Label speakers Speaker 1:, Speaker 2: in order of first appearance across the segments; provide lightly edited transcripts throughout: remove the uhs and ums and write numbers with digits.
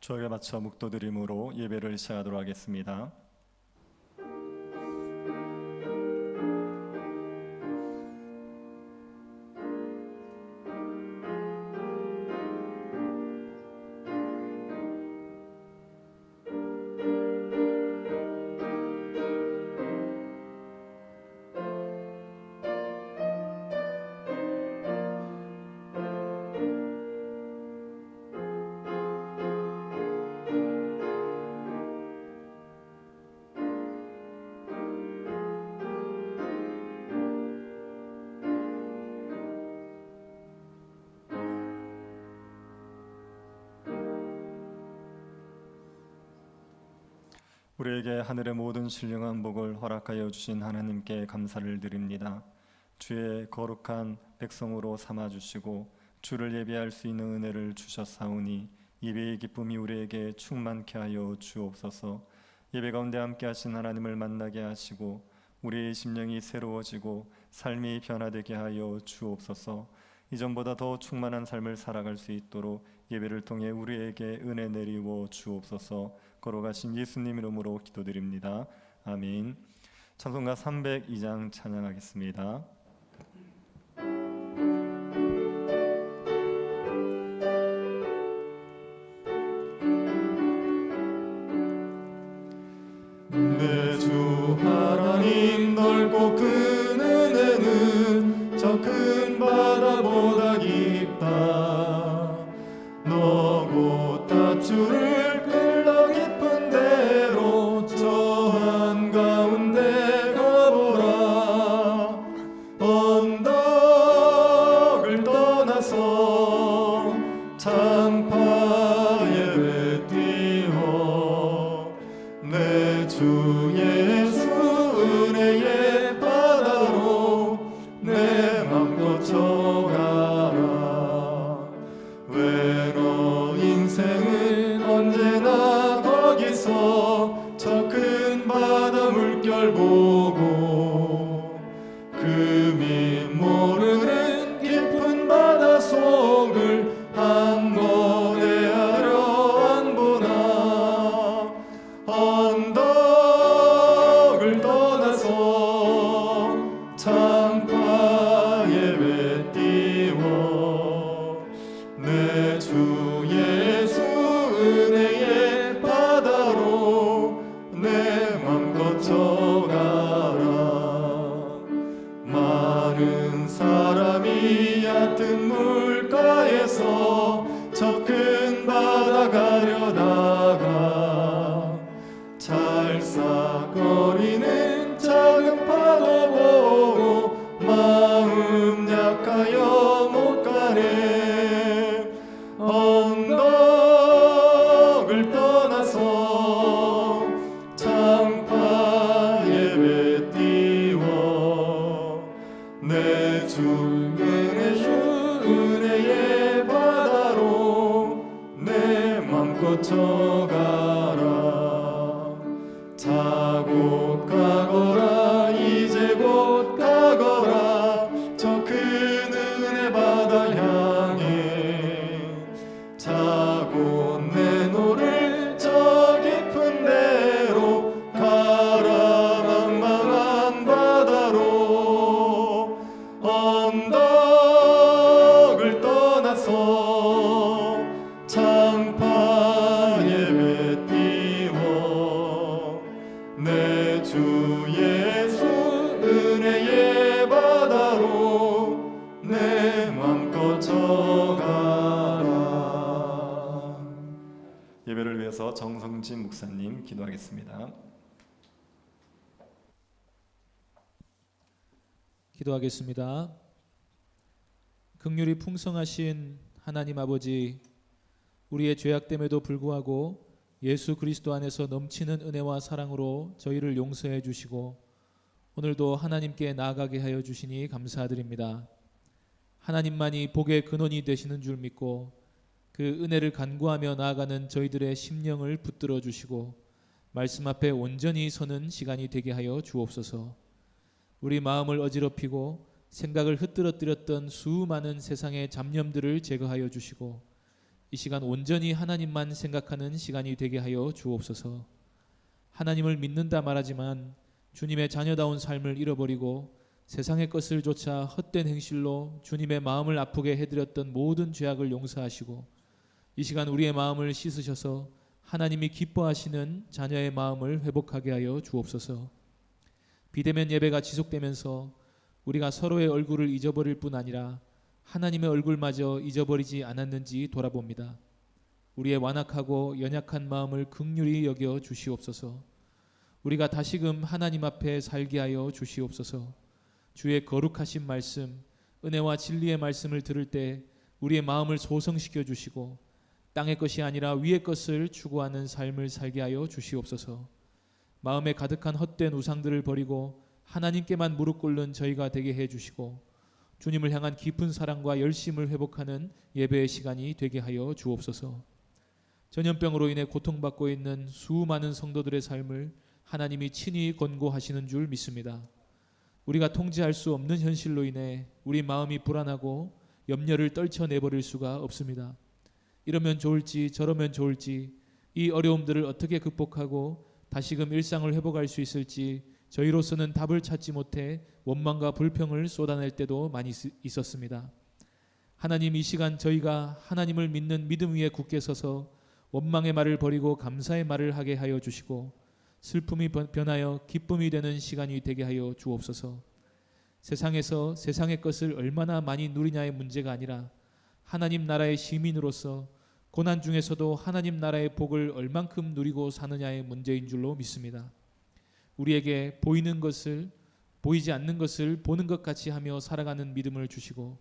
Speaker 1: 주역에 맞춰 묵도드림으로 예배를 시작하도록 하겠습니다. 우리에게 하늘의 모든 신령한 복을 허락하여 주신 하나님께 감사를 드립니다. 주의 거룩한 백성으로 삼아주시고 주를 예배할 수 있는 은혜를 주셨사오니 예배의 기쁨이 우리에게 충만케 하여 주옵소서. 예배 가운데 함께 하신 하나님을 만나게 하시고 우리의 심령이 새로워지고 삶이 변화되게 하여 주옵소서. 이전보다 더 충만한 삶을 살아갈 수 있도록 예배를 통해 우리에게 은혜 내리워 주옵소서. 걸어가신 예수님 이름으로 기도드립니다. 아멘. 찬송가 302장 찬양하겠습니다. 내 주 하나님 넓고 큰 은혜는 저 큰 바다보다 깊다. 너고 닷줄을 끌러 깊은 데로 저 한가운데 가보라. 언덕을 떠나서 창파에 배 띄워 내 주 예수 은혜의 바다로 내 맘 꽂혀가라. 왜 너 인생은 언제나 거기서 저 큰 바다 물결 보고 금이 모르는 깊은 바다 속을 한 번에 하려 안 보나. 언덕을 떠나서 창파에 배 띄워 내 주 예수 은혜의 바다로 내 맘 거쳐가라. 많은 사람이 얕은 물가에서 저 큰 바다 가려다가 찰싹거리는 작은 파도 보고 마음 약하여 못 가네. 언덕을 떠나서 창파에 배 띄워 내 주 은혜의 바다로 내 맘 꽂혀가라. 자고 가거라 이제 곧 가거라 저 큰 은혜 바다 향해. 자고 내 노를 저 깊은 데로 가라. 망망한 바다로 언덕을 떠나서 창파에 배 띄워 내 주 예수 은혜의 바다로 내 맘껏 져가라. 예배를 위해서 정성진 목사님 기도하겠습니다.
Speaker 2: 기도하겠습니다. 긍휼이 풍성하신 하나님 아버지, 우리의 죄악됨에도 불구하고 예수 그리스도 안에서 넘치는 은혜와 사랑으로 저희를 용서해 주시고 오늘도 하나님께 나아가게 하여 주시니 감사드립니다. 하나님만이 복의 근원이 되시는 줄 믿고 그 은혜를 간구하며 나아가는 저희들의 심령을 붙들어 주시고 말씀 앞에 온전히 서는 시간이 되게 하여 주옵소서. 우리 마음을 어지럽히고 생각을 흩뜨러뜨렸던 수많은 세상의 잡념들을 제거하여 주시고 이 시간 온전히 하나님만 생각하는 시간이 되게 하여 주옵소서. 하나님을 믿는다 말하지만 주님의 자녀다운 삶을 잃어버리고 세상의 것을 쫓아 헛된 행실로 주님의 마음을 아프게 해드렸던 모든 죄악을 용서하시고 이 시간 우리의 마음을 씻으셔서 하나님이 기뻐하시는 자녀의 마음을 회복하게 하여 주옵소서. 비대면 예배가 지속되면서 우리가 서로의 얼굴을 잊어버릴 뿐 아니라 하나님의 얼굴마저 잊어버리지 않았는지 돌아봅니다. 우리의 완악하고 연약한 마음을 긍휼히 여겨 주시옵소서. 우리가 다시금 하나님 앞에 살게 하여 주시옵소서. 주의 거룩하신 말씀, 은혜와 진리의 말씀을 들을 때 우리의 마음을 소성시켜 주시고 땅의 것이 아니라 위의 것을 추구하는 삶을 살게 하여 주시옵소서. 마음에 가득한 헛된 우상들을 버리고 하나님께만 무릎 꿇는 저희가 되게 해 주시고 주님을 향한 깊은 사랑과 열심을 회복하는 예배의 시간이 되게 하여 주옵소서. 전염병으로 인해 고통받고 있는 수많은 성도들의 삶을 하나님이 친히 권고하시는 줄 믿습니다. 우리가 통제할 수 없는 현실로 인해 우리 마음이 불안하고 염려를 떨쳐내버릴 수가 없습니다. 이러면 좋을지 저러면 좋을지 이 어려움들을 어떻게 극복하고 다시금 일상을 회복할 수 있을지 저희로서는 답을 찾지 못해 원망과 불평을 쏟아낼 때도 많이 있었습니다. 하나님, 이 시간 저희가 하나님을 믿는 믿음 위에 굳게 서서 원망의 말을 버리고 감사의 말을 하게 하여 주시고 슬픔이 변하여 기쁨이 되는 시간이 되게 하여 주옵소서. 세상에서 세상의 것을 얼마나 많이 누리냐의 문제가 아니라 하나님 나라의 시민으로서 고난 중에서도 하나님 나라의 복을 얼만큼 누리고 사느냐의 문제인 줄로 믿습니다. 우리에게 보이는 것을 보이지 않는 것을 보는 것 같이 하며 살아가는 믿음을 주시고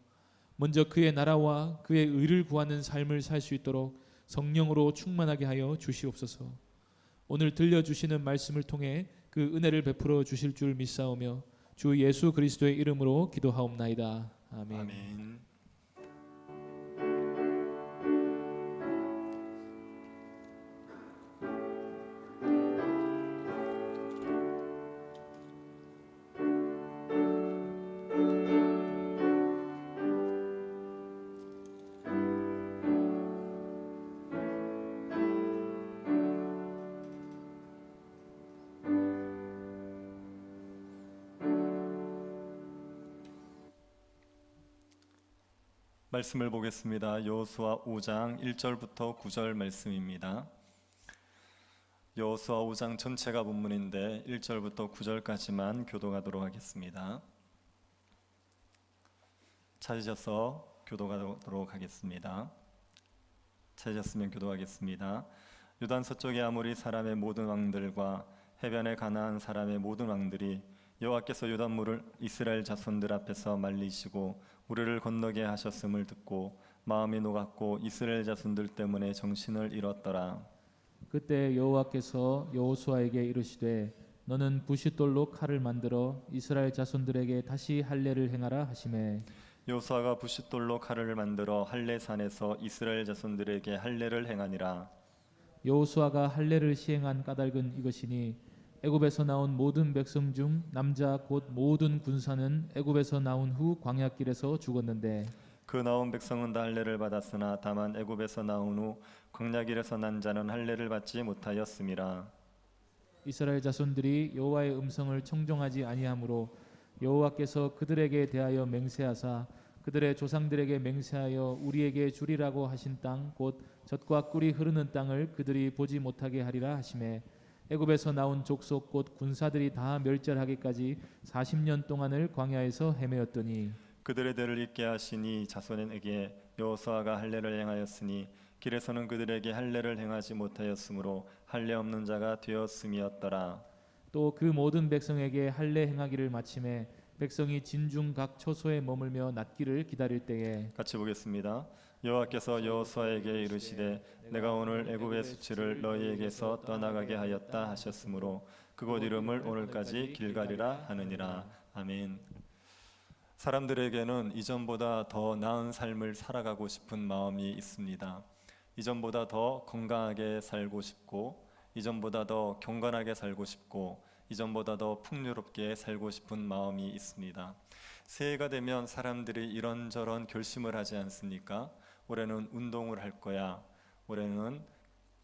Speaker 2: 먼저 그의 나라와 그의 의를 구하는 삶을 살 수 있도록 성령으로 충만하게 하여 주시옵소서. 오늘 들려주시는 말씀을 통해 그 은혜를 베풀어 주실 줄 믿사오며 주 예수 그리스도의 이름으로 기도하옵나이다. 아멘.
Speaker 1: 아멘. 말씀을 보겠습니다. 여호수아 5장 1절부터 9절 말씀입니다. 여호수아 5장 전체가 본문인데 1절부터 9절까지만 교독하도록 하겠습니다. 찾으셔서 교독하도록 하겠습니다. 찾으셨으면 교독하겠습니다. 유단 서쪽의 아모리 사람의 모든 왕들과 해변의 가나안 사람의 모든 왕들이 여호와께서 요단물을 이스라엘 자손들 앞에서 말리시고 우리를 건너게 하셨음을 듣고 마음이 녹았고 이스라엘 자손들 때문에 정신을 잃었더라.
Speaker 2: 그때 여호와께서 여호수아에게 이르시되 너는 부싯돌로 칼을 만들어 이스라엘 자손들에게 다시 할례를 행하라 하시매
Speaker 1: 여호수아가 부싯돌로 칼을 만들어 할례산에서 이스라엘 자손들에게 할례를 행하니라.
Speaker 2: 여호수아가 할례를 시행한 까닭은 이것이니 애굽에서 나온 모든 백성 중 남자 곧 모든 군사는 애굽에서 나온 후 광야길에서 죽었는데
Speaker 1: 그 나온 백성은 다 할례를 받았으나 다만 애굽에서 나온 후 광야길에서 난 자는 할례를 받지 못하였음이라.
Speaker 2: 이스라엘 자손들이 여호와의 음성을 청종하지 아니하므로 여호와께서 그들에게 대하여 맹세하사 그들의 조상들에게 맹세하여 우리에게 주리라고 하신 땅 곧 젖과 꿀이 흐르는 땅을 그들이 보지 못하게 하리라 하시매 애굽에서 나온 족속 곧 군사들이 다 멸절하기까지 40년 동안을 광야에서 헤매었더니
Speaker 1: 그들의 대를 잇게 하시니 자손에게 여호수아가 할례를 행하였으니 길에서는 그들에게 할례를 행하지 못하였으므로 할례 없는 자가 되었음이었더라.
Speaker 2: 또 그 모든 백성에게 할례 행하기를 마침에 백성이 진중 각 처소에 머물며 낫기를 기다릴 때에
Speaker 1: 같이 보겠습니다. 여호와께서 여호수아에게 이르시되 내가 오늘 애굽의 수치를 너희에게서 떠나가게 하였다 하셨으므로 그곳 이름을 오늘까지 길갈이라 하느니라. 아멘. 사람들에게는 이전보다 더 나은 삶을 살아가고 싶은 마음이 있습니다. 이전보다 더 건강하게 살고 싶고 이전보다 더 경건하게 살고 싶고 이전보다 더 풍요롭게 살고 싶은 마음이 있습니다. 새해가 되면 사람들이 이런저런 결심을 하지 않습니까? 올해는 운동을 할 거야. 올해는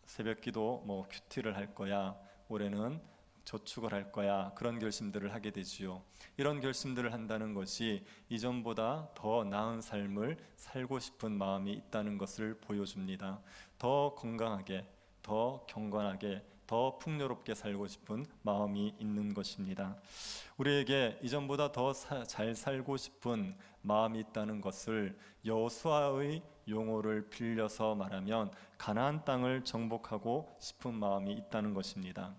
Speaker 1: 새벽기도 큐티를 할 거야. 올해는 저축을 할 거야. 그런 결심들을 하게 되지요. 이런 결심들을 한다는 것이 이전보다 더 나은 삶을 살고 싶은 마음이 있다는 것을 보여줍니다. 더 건강하게, 더 경건하게, 더 풍요롭게 살고 싶은 마음이 있는 것입니다. 우리에게 이전보다 더 잘 살고 싶은 마음이 있다는 것을 여호수아의 용어를 빌려서 말하면 가나안 땅을 정복하고 싶은 마음이 있다는 것입니다.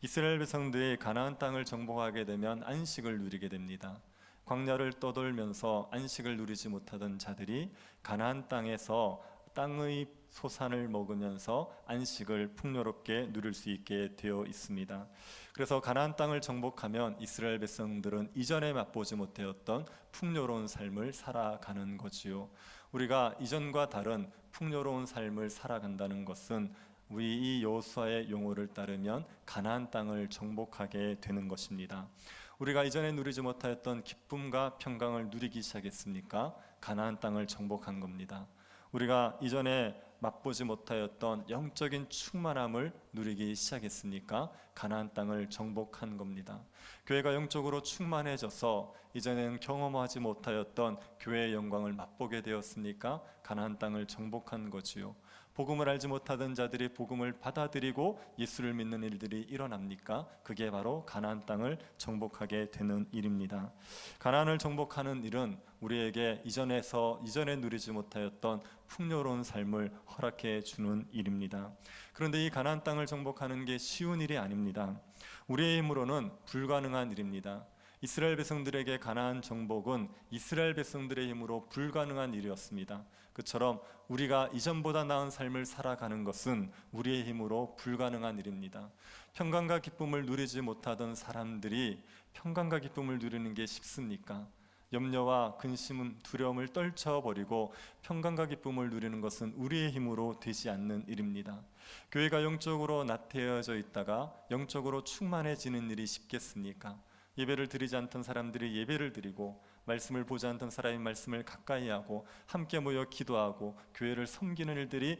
Speaker 1: 이스라엘 백성들이 가나안 땅을 정복하게 되면 안식을 누리게 됩니다. 광야를 떠돌면서 안식을 누리지 못하던 자들이 가나안 땅에서 땅의 소산을 먹으면서 안식을 풍요롭게 누릴 수 있게 되어 있습니다. 그래서 가나안 땅을 정복하면 이스라엘 백성들은 이전에 맛보지 못하였던 풍요로운 삶을 살아가는 거지요. 우리가 이전과 다른 풍요로운 삶을 살아간다는 것은 우리 이 여호수아의 용어를 따르면 가나안 땅을 정복하게 되는 것입니다. 우리가 이전에 누리지 못하였던 기쁨과 평강을 누리기 시작했습니까? 가나안 땅을 정복한 겁니다. 우리가 이전에 맛보지 못하였던 영적인 충만함을 누리기 시작했으니까 가나안 땅을 정복한 겁니다. 교회가 영적으로 충만해져서 이전에는 경험하지 못하였던 교회의 영광을 맛보게 되었으니까 가나안 땅을 정복한 거지요. 복음을 알지 못하던 자들이 복음을 받아들이고 예수를 믿는 일들이 일어납니까? 그게 바로 가나안 땅을 정복하게 되는 일입니다. 가나안을 정복하는 일은 우리에게 이전에 누리지 못하였던 풍요로운 삶을 허락해 주는 일입니다. 그런데 이 가나안 땅을 정복하는 게 쉬운 일이 아닙니다. 우리의 힘으로는 불가능한 일입니다. 이스라엘 백성들에게 가나안 정복은 이스라엘 백성들의 힘으로 불가능한 일이었습니다. 그처럼 우리가 이전보다 나은 삶을 살아가는 것은 우리의 힘으로 불가능한 일입니다. 평강과 기쁨을 누리지 못하던 사람들이 평강과 기쁨을 누리는 게 쉽습니까? 염려와 근심, 두려움을 떨쳐버리고 평강과 기쁨을 누리는 것은 우리의 힘으로 되지 않는 일입니다. 교회가 영적으로 나태해져 있다가 영적으로 충만해지는 일이 쉽겠습니까? 예배를 드리지 않던 사람들이 예배를 드리고 말씀을 보지 않던 사람이 말씀을 가까이 하고 함께 모여 기도하고 교회를 섬기는 일들이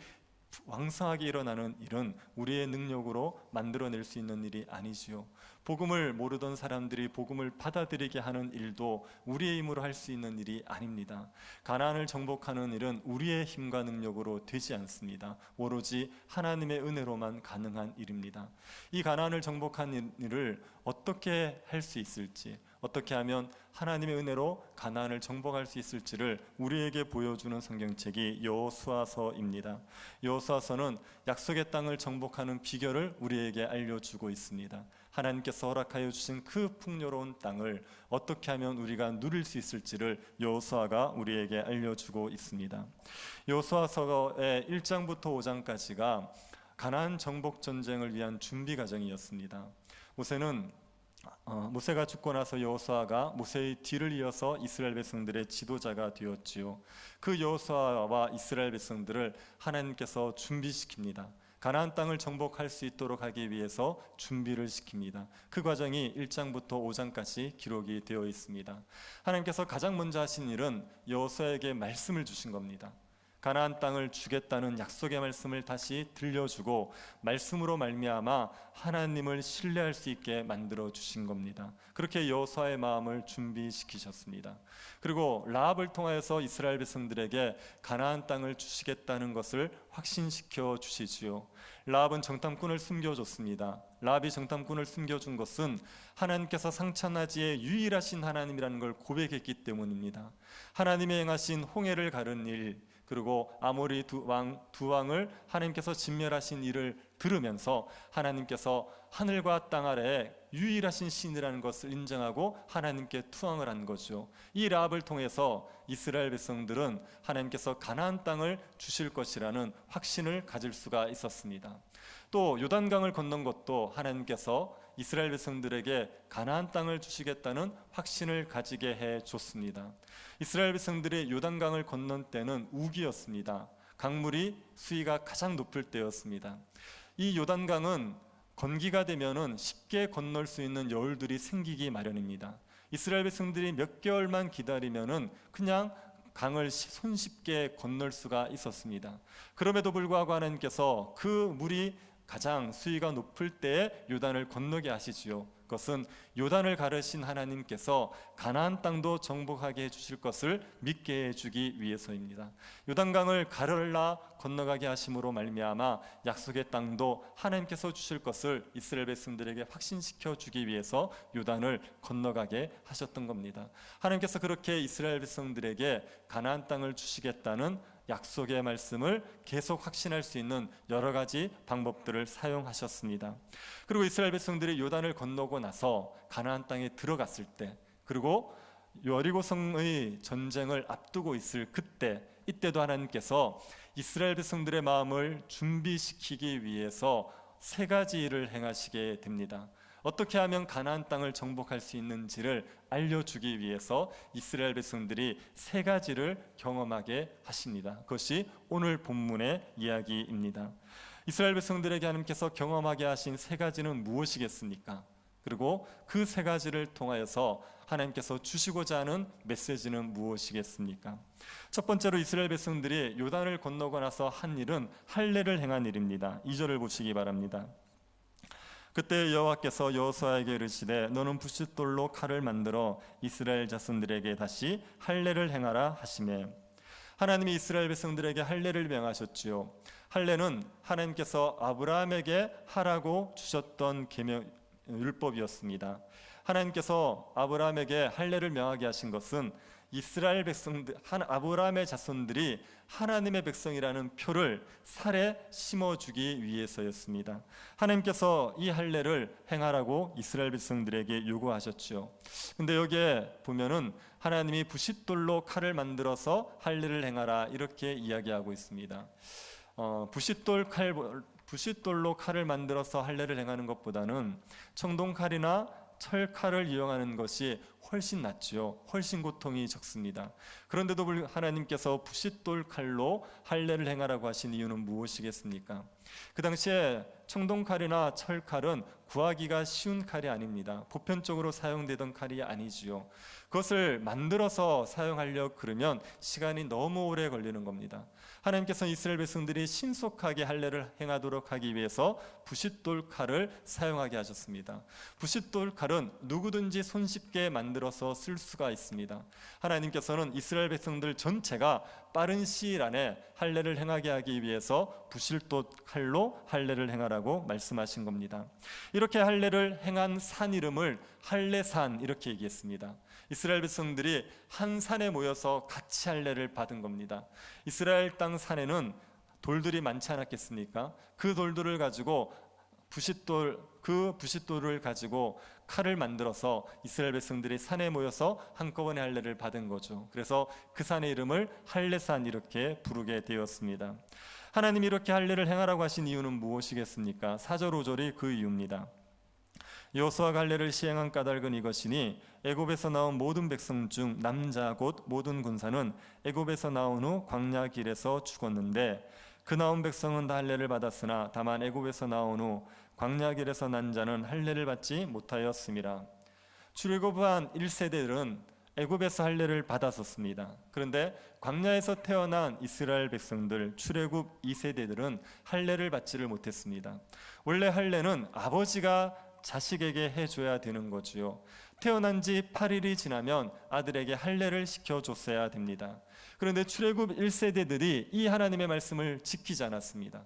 Speaker 1: 왕성하게 일어나는 일은 우리의 능력으로 만들어낼 수 있는 일이 아니지요. 복음을 모르던 사람들이 복음을 받아들이게 하는 일도 우리의 힘으로 할 수 있는 일이 아닙니다. 가나안을 정복하는 일은 우리의 힘과 능력으로 되지 않습니다. 오로지 하나님의 은혜로만 가능한 일입니다. 이 가나안을 정복한 일을 어떻게 할 수 있을지, 어떻게 하면 하나님의 은혜로 가나안을 정복할 수 있을지를 우리에게 보여주는 성경책이 여호수아서입니다. 여호수아서는 약속의 땅을 정복하는 비결을 우리에게 알려주고 있습니다. 하나님께서 허락하여 주신 그 풍요로운 땅을 어떻게 하면 우리가 누릴 수 있을지를 여호수아가 우리에게 알려주고 있습니다. 여호수아서의 1장부터 5장까지가 가나안 정복 전쟁을 위한 준비 과정이었습니다. 모세가 죽고 나서 여호수아가 모세의 뒤를 이어서 이스라엘 백성들의 지도자가 되었지요. 그 여호수아와 이스라엘 백성들을 하나님께서 준비시킵니다. 가나안 땅을 정복할 수 있도록 하기 위해서 준비를 시킵니다. 그 과정이 1장부터 5장까지 기록이 되어 있습니다. 하나님께서 가장 먼저 하신 일은 여호수아에게 말씀을 주신 겁니다. 가나안 땅을 주겠다는 약속의 말씀을 다시 들려주고 말씀으로 말미암아 하나님을 신뢰할 수 있게 만들어 주신 겁니다. 그렇게 여호수아의 마음을 준비시키셨습니다. 그리고 라합을 통하여서 이스라엘 백성들에게 가나안 땅을 주시겠다는 것을 확신시켜 주시지요. 라합은 정탐꾼을 숨겨줬습니다. 라합이 정탐꾼을 숨겨준 것은 하나님께서 상천하지의 유일하신 하나님이라는 걸 고백했기 때문입니다. 하나님의 행하신 홍해를 가른 일, 그리고 아모리 두 왕을 하나님께서 진멸하신 일을 들으면서 하나님께서 하늘과 땅 아래에 유일하신 신이라는 것을 인정하고 하나님께 투항을 한 거죠. 이 라합을 통해서 이스라엘 백성들은 하나님께서 가나안 땅을 주실 것이라는 확신을 가질 수가 있었습니다. 또 요단강을 건넌 것도 하나님께서 이스라엘 백성들에게 가나안 땅을 주시겠다는 확신을 가지게 해 줬습니다. 이스라엘 백성들이 요단강을 건넌 때는 우기였습니다. 강물이 수위가 가장 높을 때였습니다. 이 요단강은 건기가 되면은 쉽게 건널 수 있는 여울들이 생기기 마련입니다. 이스라엘 백성들이 몇 개월만 기다리면은 그냥 강을 손쉽게 건널 수가 있었습니다. 그럼에도 불구하고 하나님께서 그 물이 가장 수위가 높을 때에 요단을 건너게 하시지요. 그것은 요단을 가르신 하나님께서 가나안 땅도 정복하게 해주실 것을 믿게 해주기 위해서입니다. 요단강을 가르라 건너가게 하심으로 말미암아 약속의 땅도 하나님께서 주실 것을 이스라엘 백성들에게 확신시켜 주기 위해서 요단을 건너가게 하셨던 겁니다. 하나님께서 그렇게 이스라엘 백성들에게 가나안 땅을 주시겠다는 약속의 말씀을 계속 확신할 수 있는 여러 가지 방법들을 사용하셨습니다. 그리고 이스라엘 백성들이 요단을 건너고 나서 가나안 땅에 들어갔을 때, 그리고 여리고성의 전쟁을 앞두고 있을 그때, 이때도 하나님께서 이스라엘 백성들의 마음을 준비시키기 위해서 세 가지 일을 행하시게 됩니다. 어떻게 하면 가나안 땅을 정복할 수 있는지를 알려주기 위해서 이스라엘 백성들이 세 가지를 경험하게 하십니다. 그것이 오늘 본문의 이야기입니다. 이스라엘 백성들에게 하나님께서 경험하게 하신 세 가지는 무엇이겠습니까? 그리고 그 세 가지를 통하여서 하나님께서 주시고자 하는 메시지는 무엇이겠습니까? 첫 번째로 이스라엘 백성들이 요단을 건너고 나서 한 일은 할례를 행한 일입니다. 2절을 보시기 바랍니다. 그때 여호와께서 여호수아에게 이르시되 너는 부싯돌로 칼을 만들어 이스라엘 자손들에게 다시 할례를 행하라 하시매, 하나님이 이스라엘 백성들에게 할례를 명하셨지요. 할례는 하나님께서 아브라함에게 하라고 주셨던 계명 율법이었습니다. 하나님께서 아브라함에게 할례를 명하게 하신 것은 이스라엘 백성들, 아브라함의 자손들이 하나님의 백성이라는 표를 살에 심어주기 위해서였습니다. 하나님께서 이 할례를 행하라고 이스라엘 백성들에게 요구하셨죠. 근데 여기에 보면은 하나님이 부싯돌로 칼을 만들어서 할례를 행하라 이렇게 이야기하고 있습니다. 부싯돌로 칼을 만들어서 할례를 행하는 것보다는 청동칼이나 철칼을 이용하는 것이 훨씬 낫지요. 훨씬 고통이 적습니다. 그런데도 하나님께서 부싯돌 칼로 할례를 행하라고 하신 이유는 무엇이겠습니까? 그 당시에 청동칼이나 철칼은 구하기가 쉬운 칼이 아닙니다. 보편적으로 사용되던 칼이 아니지요. 그것을 만들어서 사용하려고 그러면 시간이 너무 오래 걸리는 겁니다. 하나님께서 이스라엘 백성들이 신속하게 할례를 행하도록 하기 위해서 부싯돌 칼을 사용하게 하셨습니다. 부싯돌 칼은 누구든지 손쉽게 만들어서 쓸 수가 있습니다. 하나님께서는 이스라엘 백성들 전체가 빠른 시일 안에 할례를 행하게 하기 위해서 부싯돌 칼로 할례를 행하라고 말씀하신 겁니다. 이렇게 할례를 행한 산 이름을 할례산 이렇게 얘기했습니다. 이스라엘 백성들이 한 산에 모여서 같이 할례를 받은 겁니다. 이스라엘 땅 산에는 돌들이 많지 않았겠습니까? 그 돌들을 가지고 부싯돌을 가지고 칼을 만들어서 이스라엘 백성들이 산에 모여서 한꺼번에 할례를 받은 거죠. 그래서 그 산의 이름을 할례산 이렇게 부르게 되었습니다. 하나님이 이렇게 할례를 행하라고 하신 이유는 무엇이겠습니까? 4절 5절이 그 이유입니다. 여호수아가 할례를 시행한 까닭은 이것이니 애굽에서 나온 모든 백성 중 남자 곧 모든 군사는 애굽에서 나온 후 광야 길에서 죽었는데 그 나온 백성은 다 할례를 받았으나 다만 애굽에서 나온 후 광야 길에서 난 자는 할례를 받지 못하였음이라. 출애굽한 1세대들은 애굽에서 할례를 받았었습니다. 그런데 광야에서 태어난 이스라엘 백성들 출애굽 2세대들은 할례를 받지를 못했습니다. 원래 할례는 아버지가 자식에게 해줘야 되는 거지요. 태어난 지 8일이 지나면 아들에게 할례를 시켜줬어야 됩니다. 그런데 출애굽 1세대들이 이 하나님의 말씀을 지키지 않았습니다.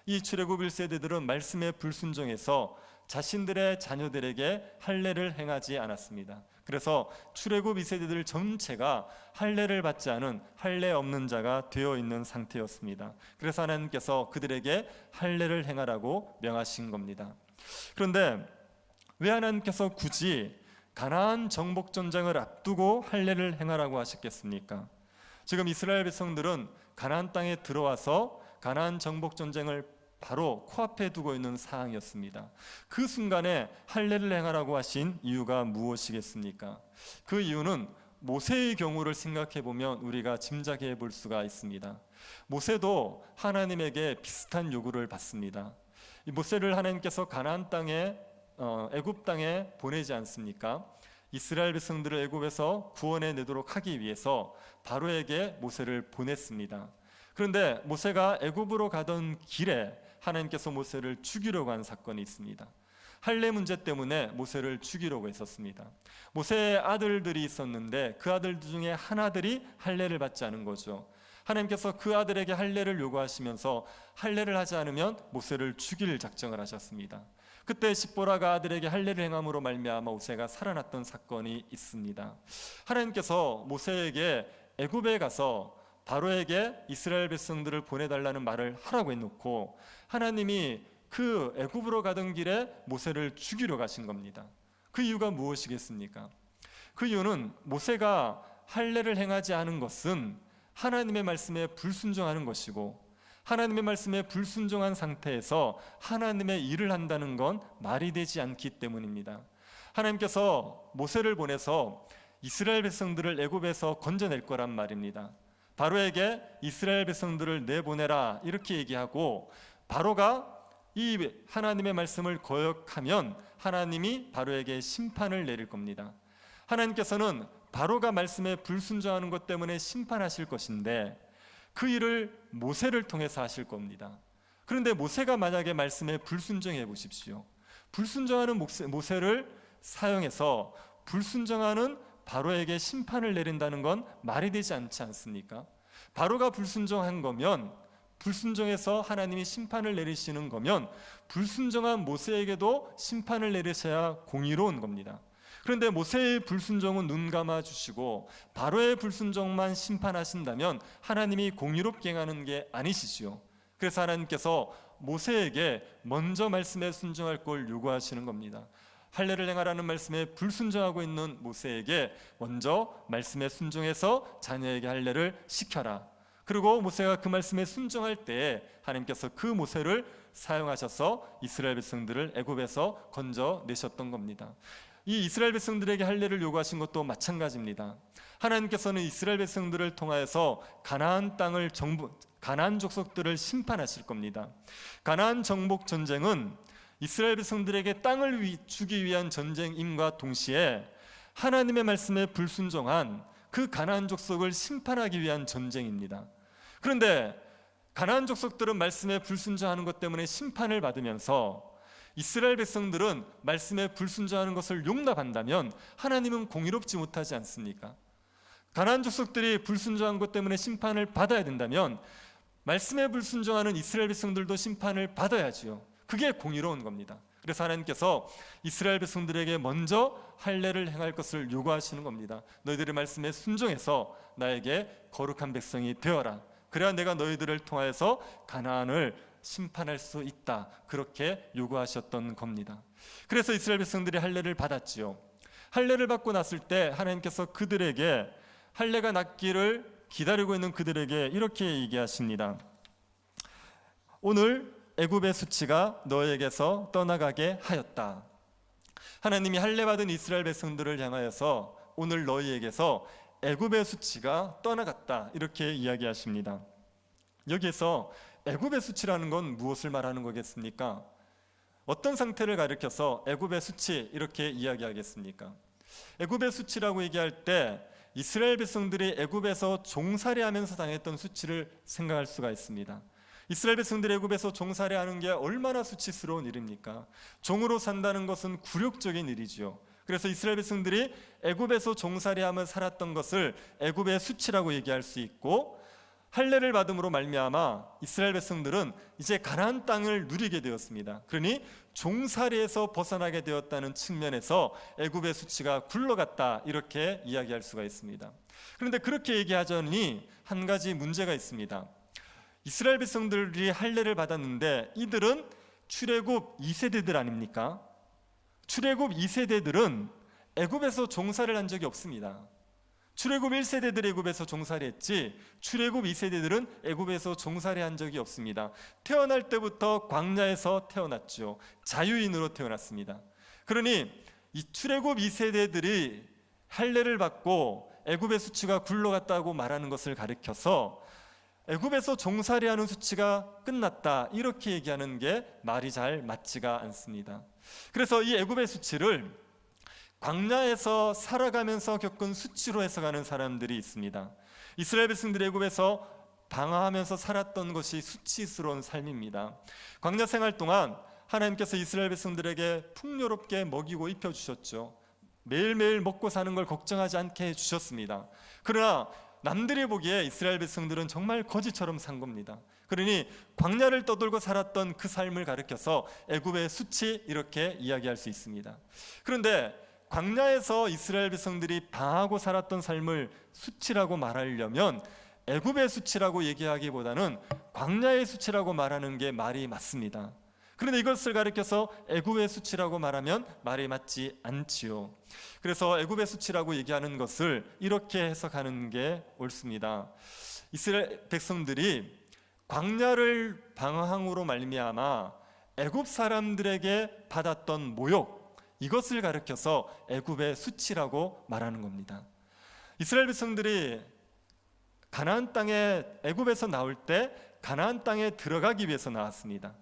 Speaker 1: 이 출애굽 1세대들은 말씀에 불순종해서 자신들의 자녀들에게 할례를 행하지 않았습니다. 그래서 출애굽 2세대들 전체가 할례를 받지 않은 할례 없는 자가 되어 있는 상태였습니다. 그래서 하나님께서 그들에게 할례를 행하라고 명하신 겁니다. 그런데 왜 하나님께서 굳이 가나안 정복 전쟁을 앞두고 할례를 행하라고 하셨겠습니까? 지금 이스라엘 백성들은 가나안 땅에 들어와서 가나안 정복 전쟁을 바로 코앞에 두고 있는 상황이었습니다. 그 순간에 할례를 행하라고 하신 이유가 무엇이겠습니까? 그 이유는 모세의 경우를 생각해 보면 우리가 짐작해 볼 수가 있습니다. 모세도 하나님에게 비슷한 요구를 받습니다. 이 모세를 하나님께서 가나안 땅에 애굽 땅에 보내지 않습니까? 이스라엘 백성들을 애굽에서 구원해 내도록 하기 위해서 바로에게 모세를 보냈습니다. 그런데 모세가 애굽으로 가던 길에 하나님께서 모세를 죽이려고 한 사건이 있습니다. 할례 문제 때문에 모세를 죽이려고 했었습니다. 모세의 아들들이 있었는데 그 아들 중에 한 아들이 할례를 받지 않은 거죠. 하나님께서 그 아들에게 할례를 요구하시면서 할례를 하지 않으면 모세를 죽일 작정을 하셨습니다. 그때 십보라가 아들에게 할례를 행함으로 말미암아 모세가 살아났던 사건이 있습니다. 하나님께서 모세에게 애굽에 가서 바로에게 이스라엘 백성들을 보내달라는 말을 하라고 해놓고 하나님이 그 애굽으로 가던 길에 모세를 죽이러 가신 겁니다. 그 이유가 무엇이겠습니까? 그 이유는 모세가 할례를 행하지 않은 것은 하나님의 말씀에 불순종하는 것이고 하나님의 말씀에 불순종한 상태에서 하나님의 일을 한다는 건 말이 되지 않기 때문입니다. 하나님께서 모세를 보내서 이스라엘 백성들을 애굽에서 건져낼 거란 말입니다. 바로에게 이스라엘 백성들을 내보내라 이렇게 얘기하고 바로가 이 하나님의 말씀을 거역하면 하나님이 바로에게 심판을 내릴 겁니다. 하나님께서는 바로가 말씀에 불순종하는 것 때문에 심판하실 것인데 그 일을 모세를 통해서 하실 겁니다. 그런데 모세가 만약에 말씀에 불순종해 보십시오. 불순종하는 모세를 사용해서 불순종하는 바로에게 심판을 내린다는 건 말이 되지 않지 않습니까? 바로가 불순종한 거면 불순종해서 하나님이 심판을 내리시는 거면 불순종한 모세에게도 심판을 내리셔야 공의로운 겁니다. 그런데 모세의 불순종은 눈 감아 주시고 바로의 불순종만 심판하신다면 하나님이 공의롭게 행하는 게 아니시지요. 그래서 하나님께서 모세에게 먼저 말씀에 순종할 걸 요구하시는 겁니다. 할례를 행하라는 말씀에 불순종하고 있는 모세에게 먼저 말씀에 순종해서 자녀에게 할례를 시켜라. 그리고 모세가 그 말씀에 순종할 때에 하나님께서 그 모세를 사용하셔서 이스라엘 백성들을 애굽에서 건져내셨던 겁니다. 이 이스라엘 백성들에게 할례를 요구하신 것도 마찬가지입니다. 하나님께서는 이스라엘 백성들을 통하여서 가나안 족속들을 심판하실 겁니다. 가나안 정복 전쟁은 이스라엘 백성들에게 땅을 주기 위한 전쟁임과 동시에 하나님의 말씀에 불순종한 그 가나안 족속을 심판하기 위한 전쟁입니다. 그런데 가나안 족속들은 말씀에 불순종하는 것 때문에 심판을 받으면서 이스라엘 백성들은 말씀에 불순종하는 것을 용납한다면 하나님은 공의롭지 못하지 않습니까? 가나안 족속들이 불순종한 것 때문에 심판을 받아야 된다면 말씀에 불순종하는 이스라엘 백성들도 심판을 받아야지요. 그게 공의로운 겁니다. 그래서 하나님께서 이스라엘 백성들에게 먼저 할례를 행할 것을 요구하시는 겁니다. 너희들의 말씀에 순종해서 나에게 거룩한 백성이 되어라. 그래야 내가 너희들을 통하여서 가나안을 심판할 수 있다. 그렇게 요구하셨던 겁니다. 그래서 이스라엘 백성들이 할례를 받았지요. 할례를 받고 났을 때 하나님께서 그들에게 할례가 낫기를 기다리고 있는 그들에게 이렇게 얘기하십니다. 오늘 애굽의 수치가 너에게서 떠나가게 하였다. 하나님이 할례 받은 이스라엘 백성들을 향하여서 오늘 너희에게서 애굽의 수치가 떠나갔다 이렇게 이야기하십니다. 여기에서 애굽의 수치라는 건 무엇을 말하는 거겠습니까? 어떤 상태를 가리켜서 애굽의 수치 이렇게 이야기하겠습니까? 애굽의 수치라고 얘기할 때 이스라엘 백성들이 애굽에서 종살이하면서 당했던 수치를 생각할 수가 있습니다. 이스라엘 백성들이 애굽에서 종살이하는 게 얼마나 수치스러운 일입니까? 종으로 산다는 것은 굴욕적인 일이지요. 그래서 이스라엘 백성들이 애굽에서 종살이하며 살았던 것을 애굽의 수치라고 얘기할 수 있고, 할례를 받음으로 말미암아 이스라엘 백성들은 이제 가나안 땅을 누리게 되었습니다. 그러니 종살이에서 벗어나게 되었다는 측면에서 애굽의 수치가 굴러갔다 이렇게 이야기할 수가 있습니다. 그런데 그렇게 얘기하자니 한 가지 문제가 있습니다. 이스라엘 백성들이 할례를 받았는데 이들은 출애굽 2세대들 아닙니까? 출애굽 2세대들은 애굽에서 종살이를 한 적이 없습니다. 출애굽 1세대들이 애굽에서 종살이했지 출애굽 2세대들은 애굽에서 종살이한 적이 없습니다. 태어날 때부터 광야에서 태어났죠. 자유인으로 태어났습니다. 그러니 이 출애굽 2세대들이 할례를 받고 애굽의 수치가 굴러갔다고 말하는 것을 가리켜서 애굽에서 종살이하는 수치가 끝났다 이렇게 얘기하는 게 말이 잘 맞지가 않습니다. 그래서 이 애굽의 수치를 광야에서 살아가면서 겪은 수치로 해석하는 사람들이 있습니다. 이스라엘 백성들이 애굽에서 방황하면서 살았던 것이 수치스러운 삶입니다. 광야 생활 동안 하나님께서 이스라엘 백성들에게 풍요롭게 먹이고 입혀주셨죠. 매일매일 먹고 사는 걸 걱정하지 않게 해주셨습니다. 그러나 남들이 보기에 이스라엘 백성들은 정말 거지처럼 산 겁니다. 그러니 광야를 떠돌고 살았던 그 삶을 가리켜서 애굽의 수치 이렇게 이야기할 수 있습니다. 그런데 광야에서 이스라엘 백성들이 방하고 살았던 삶을 수치라고 말하려면 애굽의 수치라고 얘기하기보다는 광야의 수치라고 말하는 게 말이 맞습니다. 그런데 이것을 가리켜서 애굽의 수치라고 말하면 말이 맞지 않지요. 그래서 애굽의 수치라고 얘기하는 것을 이렇게 해석하는 게 옳습니다. 이스라엘 백성들이 광야를 방황으로 말미암아 애굽 사람들에게 받았던 모욕, 이것을 가리켜서 애굽의 수치라고 말하는 겁니다. 이스라엘 백성들이 가나안 땅에 애굽에서 나올 때 가나안 땅에 들어가기 위해서 나왔습니다.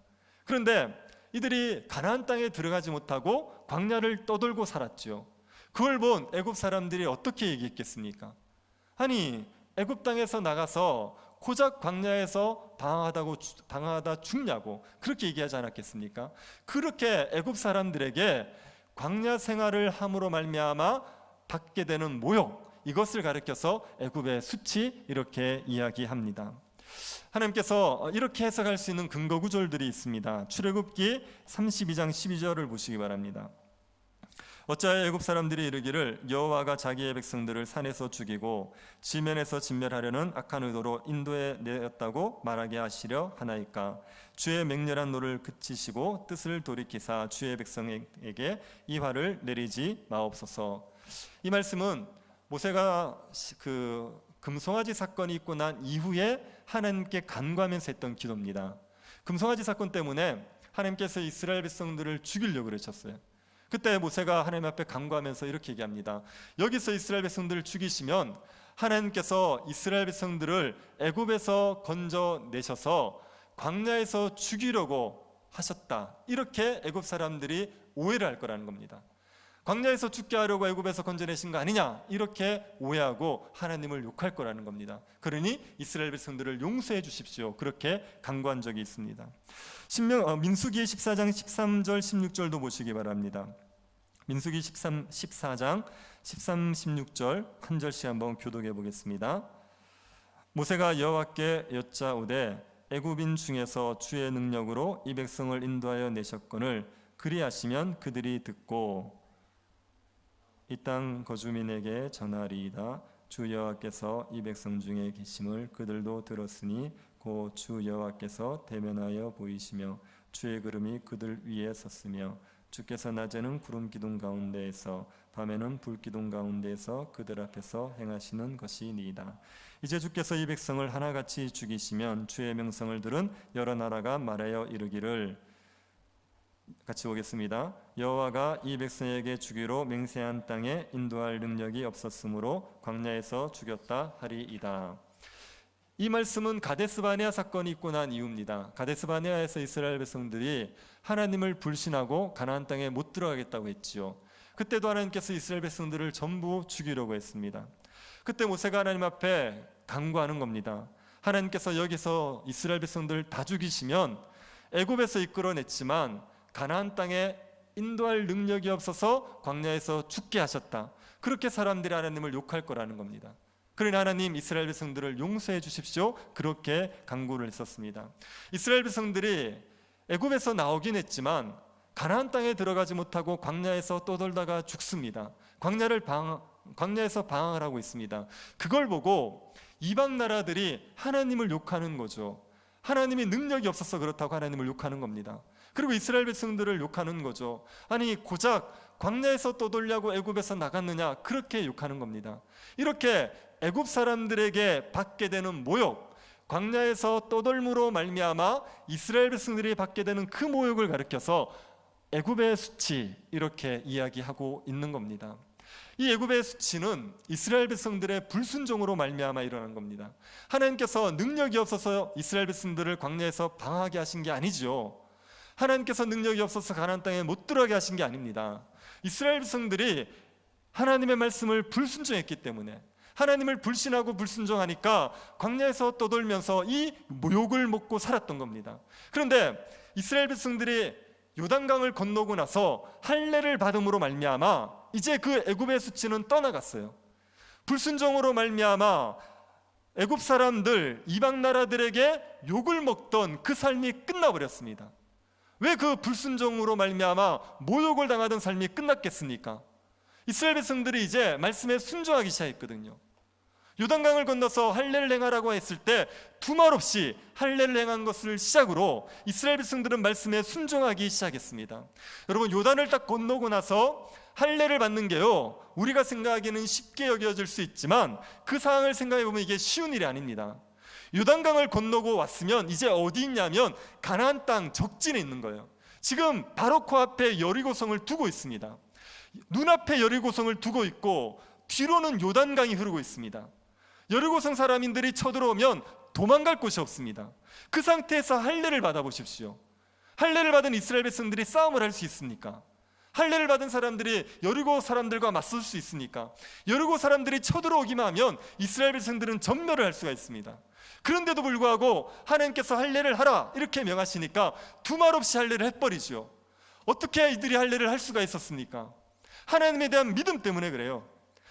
Speaker 1: 그런데 이들이 가나안 땅에 들어가지 못하고 광야를 떠돌고 살았죠. 그걸 본 애굽 사람들이 어떻게 얘기했겠습니까? 아니, 애굽 땅에서 나가서 고작 광야에서 방황하다 죽냐고 그렇게 얘기하지 않았겠습니까? 그렇게 애굽 사람들에게 광야 생활을 함으로 말미암아 받게 되는 모욕, 이것을 가리켜서 애굽의 수치 이렇게 이야기합니다. 하나님께서 이렇게 해석할 수 있는 근거 구절들이 있습니다. 출애굽기 32장 12절을 보시기 바랍니다. 어찌하여 애굽 사람들이 이르기를 여호와가 자기의 백성들을 산에서 죽이고 지면에서 진멸하려는 악한 의도로 인도해 내었다고 말하게 하시려 하나이까. 주의 맹렬한 노를 그치시고 뜻을 돌이키사 주의 백성에게 이 화를 내리지 마옵소서. 이 말씀은 모세가 그 금송아지 사건이 있고 난 이후에 하나님께 간구하면서 했던 기도입니다. 금송아지 사건 때문에 하나님께서 이스라엘 백성들을 죽이려고 그러셨어요. 그때 모세가 하나님 앞에 간구하면서 이렇게 얘기합니다. 여기서 이스라엘 백성들을 죽이시면 하나님께서 이스라엘 백성들을 애굽에서 건져내셔서 광야에서 죽이려고 하셨다. 이렇게 애굽 사람들이 오해를 할 거라는 겁니다. 광야에서 죽게 하려고 애굽에서 건져내신 거 아니냐, 이렇게 오해하고 하나님을 욕할 거라는 겁니다. 그러니 이스라엘 백성들을 용서해 주십시오, 그렇게 간구한 적이 있습니다. 민수기 14장 13절 16절도 보시기 바랍니다. 민수기 14장 13, 16절 한 절씩 한번 교독해 보겠습니다. 모세가 여호와께 여짜오되 애굽인 중에서 주의 능력으로 이 백성을 인도하여 내셨거늘 그리하시면 그들이 듣고 이 땅 거주민에게 전하리이다. 주 여호와께서 이 백성 중에 계심을 그들도 들었으니 곧 주 여호와께서 대면하여 보이시며 주의 구름이 그들 위에 섰으며 주께서 낮에는 구름 기둥 가운데에서 밤에는 불 기둥 가운데에서 그들 앞에서 행하시는 것이니이다. 이제 주께서 이 백성을 하나같이 죽이시면 주의 명성을 들은 여러 나라가 말하여 이르기를, 같이 보겠습니다. 여호와가 이 백성에게 주기로 맹세한 땅에 인도할 능력이 없었으므로 광야에서 죽였다 하리이다. 이 말씀은 가데스 바네아 사건이 있고 난 이후입니다. 가데스 바네아에서 이스라엘 백성들이 하나님을 불신하고 가나안 땅에 못 들어가겠다고 했지요. 그때도 하나님께서 이스라엘 백성들을 전부 죽이려고 했습니다. 그때 모세가 하나님 앞에 간구하는 겁니다. 하나님께서 여기서 이스라엘 백성들 다 죽이시면 애굽에서 이끌어냈지만 가나안 땅에 인도할 능력이 없어서 광야에서 죽게 하셨다. 그렇게 사람들이 하나님을 욕할 거라는 겁니다. 그러나 하나님 이스라엘 백성들을 용서해 주십시오, 그렇게 간구를 했었습니다. 이스라엘 백성들이 애굽에서 나오긴 했지만 가나안 땅에 들어가지 못하고 광야에서 떠돌다가 죽습니다. 광야에서 방황을 하고 있습니다. 그걸 보고 이방 나라들이 하나님을 욕하는 거죠. 하나님이 능력이 없어서 그렇다고 하나님을 욕하는 겁니다. 그리고 이스라엘 백성들을 욕하는 거죠. 아니, 고작 광야에서 떠돌려고 애굽에서 나갔느냐, 그렇게 욕하는 겁니다. 이렇게 애굽 사람들에게 받게 되는 모욕, 광야에서 떠돌므로 말미암아 이스라엘 백성들이 받게 되는 그 모욕을 가리켜서 애굽의 수치, 이렇게 이야기하고 있는 겁니다. 이 애굽의 수치는 이스라엘 백성들의 불순종으로 말미암아 일어난 겁니다. 하나님께서 능력이 없어서 이스라엘 백성들을 광야에서 방황하게 하신 게 아니죠. 하나님께서 능력이 없어서 가나안 땅에 못 들어가게 하신 게 아닙니다. 이스라엘 백성들이 하나님의 말씀을 불순종했기 때문에, 하나님을 불신하고 불순종하니까 광야에서 떠돌면서 이 모욕을 먹고 살았던 겁니다. 그런데 이스라엘 백성들이 요단강을 건너고 나서 할례를 받음으로 말미암아 이제 그 애굽의 수치는 떠나갔어요. 불순종으로 말미암아 애굽 사람들, 이방 나라들에게 욕을 먹던 그 삶이 끝나버렸습니다. 왜 그 불순종으로 말미암아 모욕을 당하던 삶이 끝났겠습니까? 이스라엘 백성들이 이제 말씀에 순종하기 시작했거든요. 요단강을 건너서 할례를 행하라고 했을 때 두말 없이 할례를 행한 것을 시작으로 이스라엘 백성들은 말씀에 순종하기 시작했습니다. 여러분, 요단을 딱 건너고 나서 할례를 받는 게요, 우리가 생각하기에는 쉽게 여겨질 수 있지만 그 상황을 생각해 보면 이게 쉬운 일이 아닙니다. 요단강을 건너고 왔으면 이제 어디 있냐면 가나안 땅 적진에 있는 거예요. 지금 바로 코앞에 여리고성을 두고 있습니다. 눈앞에 여리고성을 두고 있고 뒤로는 요단강이 흐르고 있습니다. 여리고성 사람들이 쳐들어오면 도망갈 곳이 없습니다. 그 상태에서 할례를 받아보십시오. 할례를 받은 이스라엘 백성들이 싸움을 할 수 있습니까? 할례를 받은 사람들이 여리고 사람들과 맞설 수 있습니까? 여리고 사람들이 쳐들어오기만 하면 이스라엘 백성들은 전멸을 할 수가 있습니다. 그런데도 불구하고 하나님께서 할례를 하라 이렇게 명하시니까 두말 없이 할례를 해버리죠. 어떻게 이들이 할례를 할 수가 있었습니까? 하나님에 대한 믿음 때문에 그래요.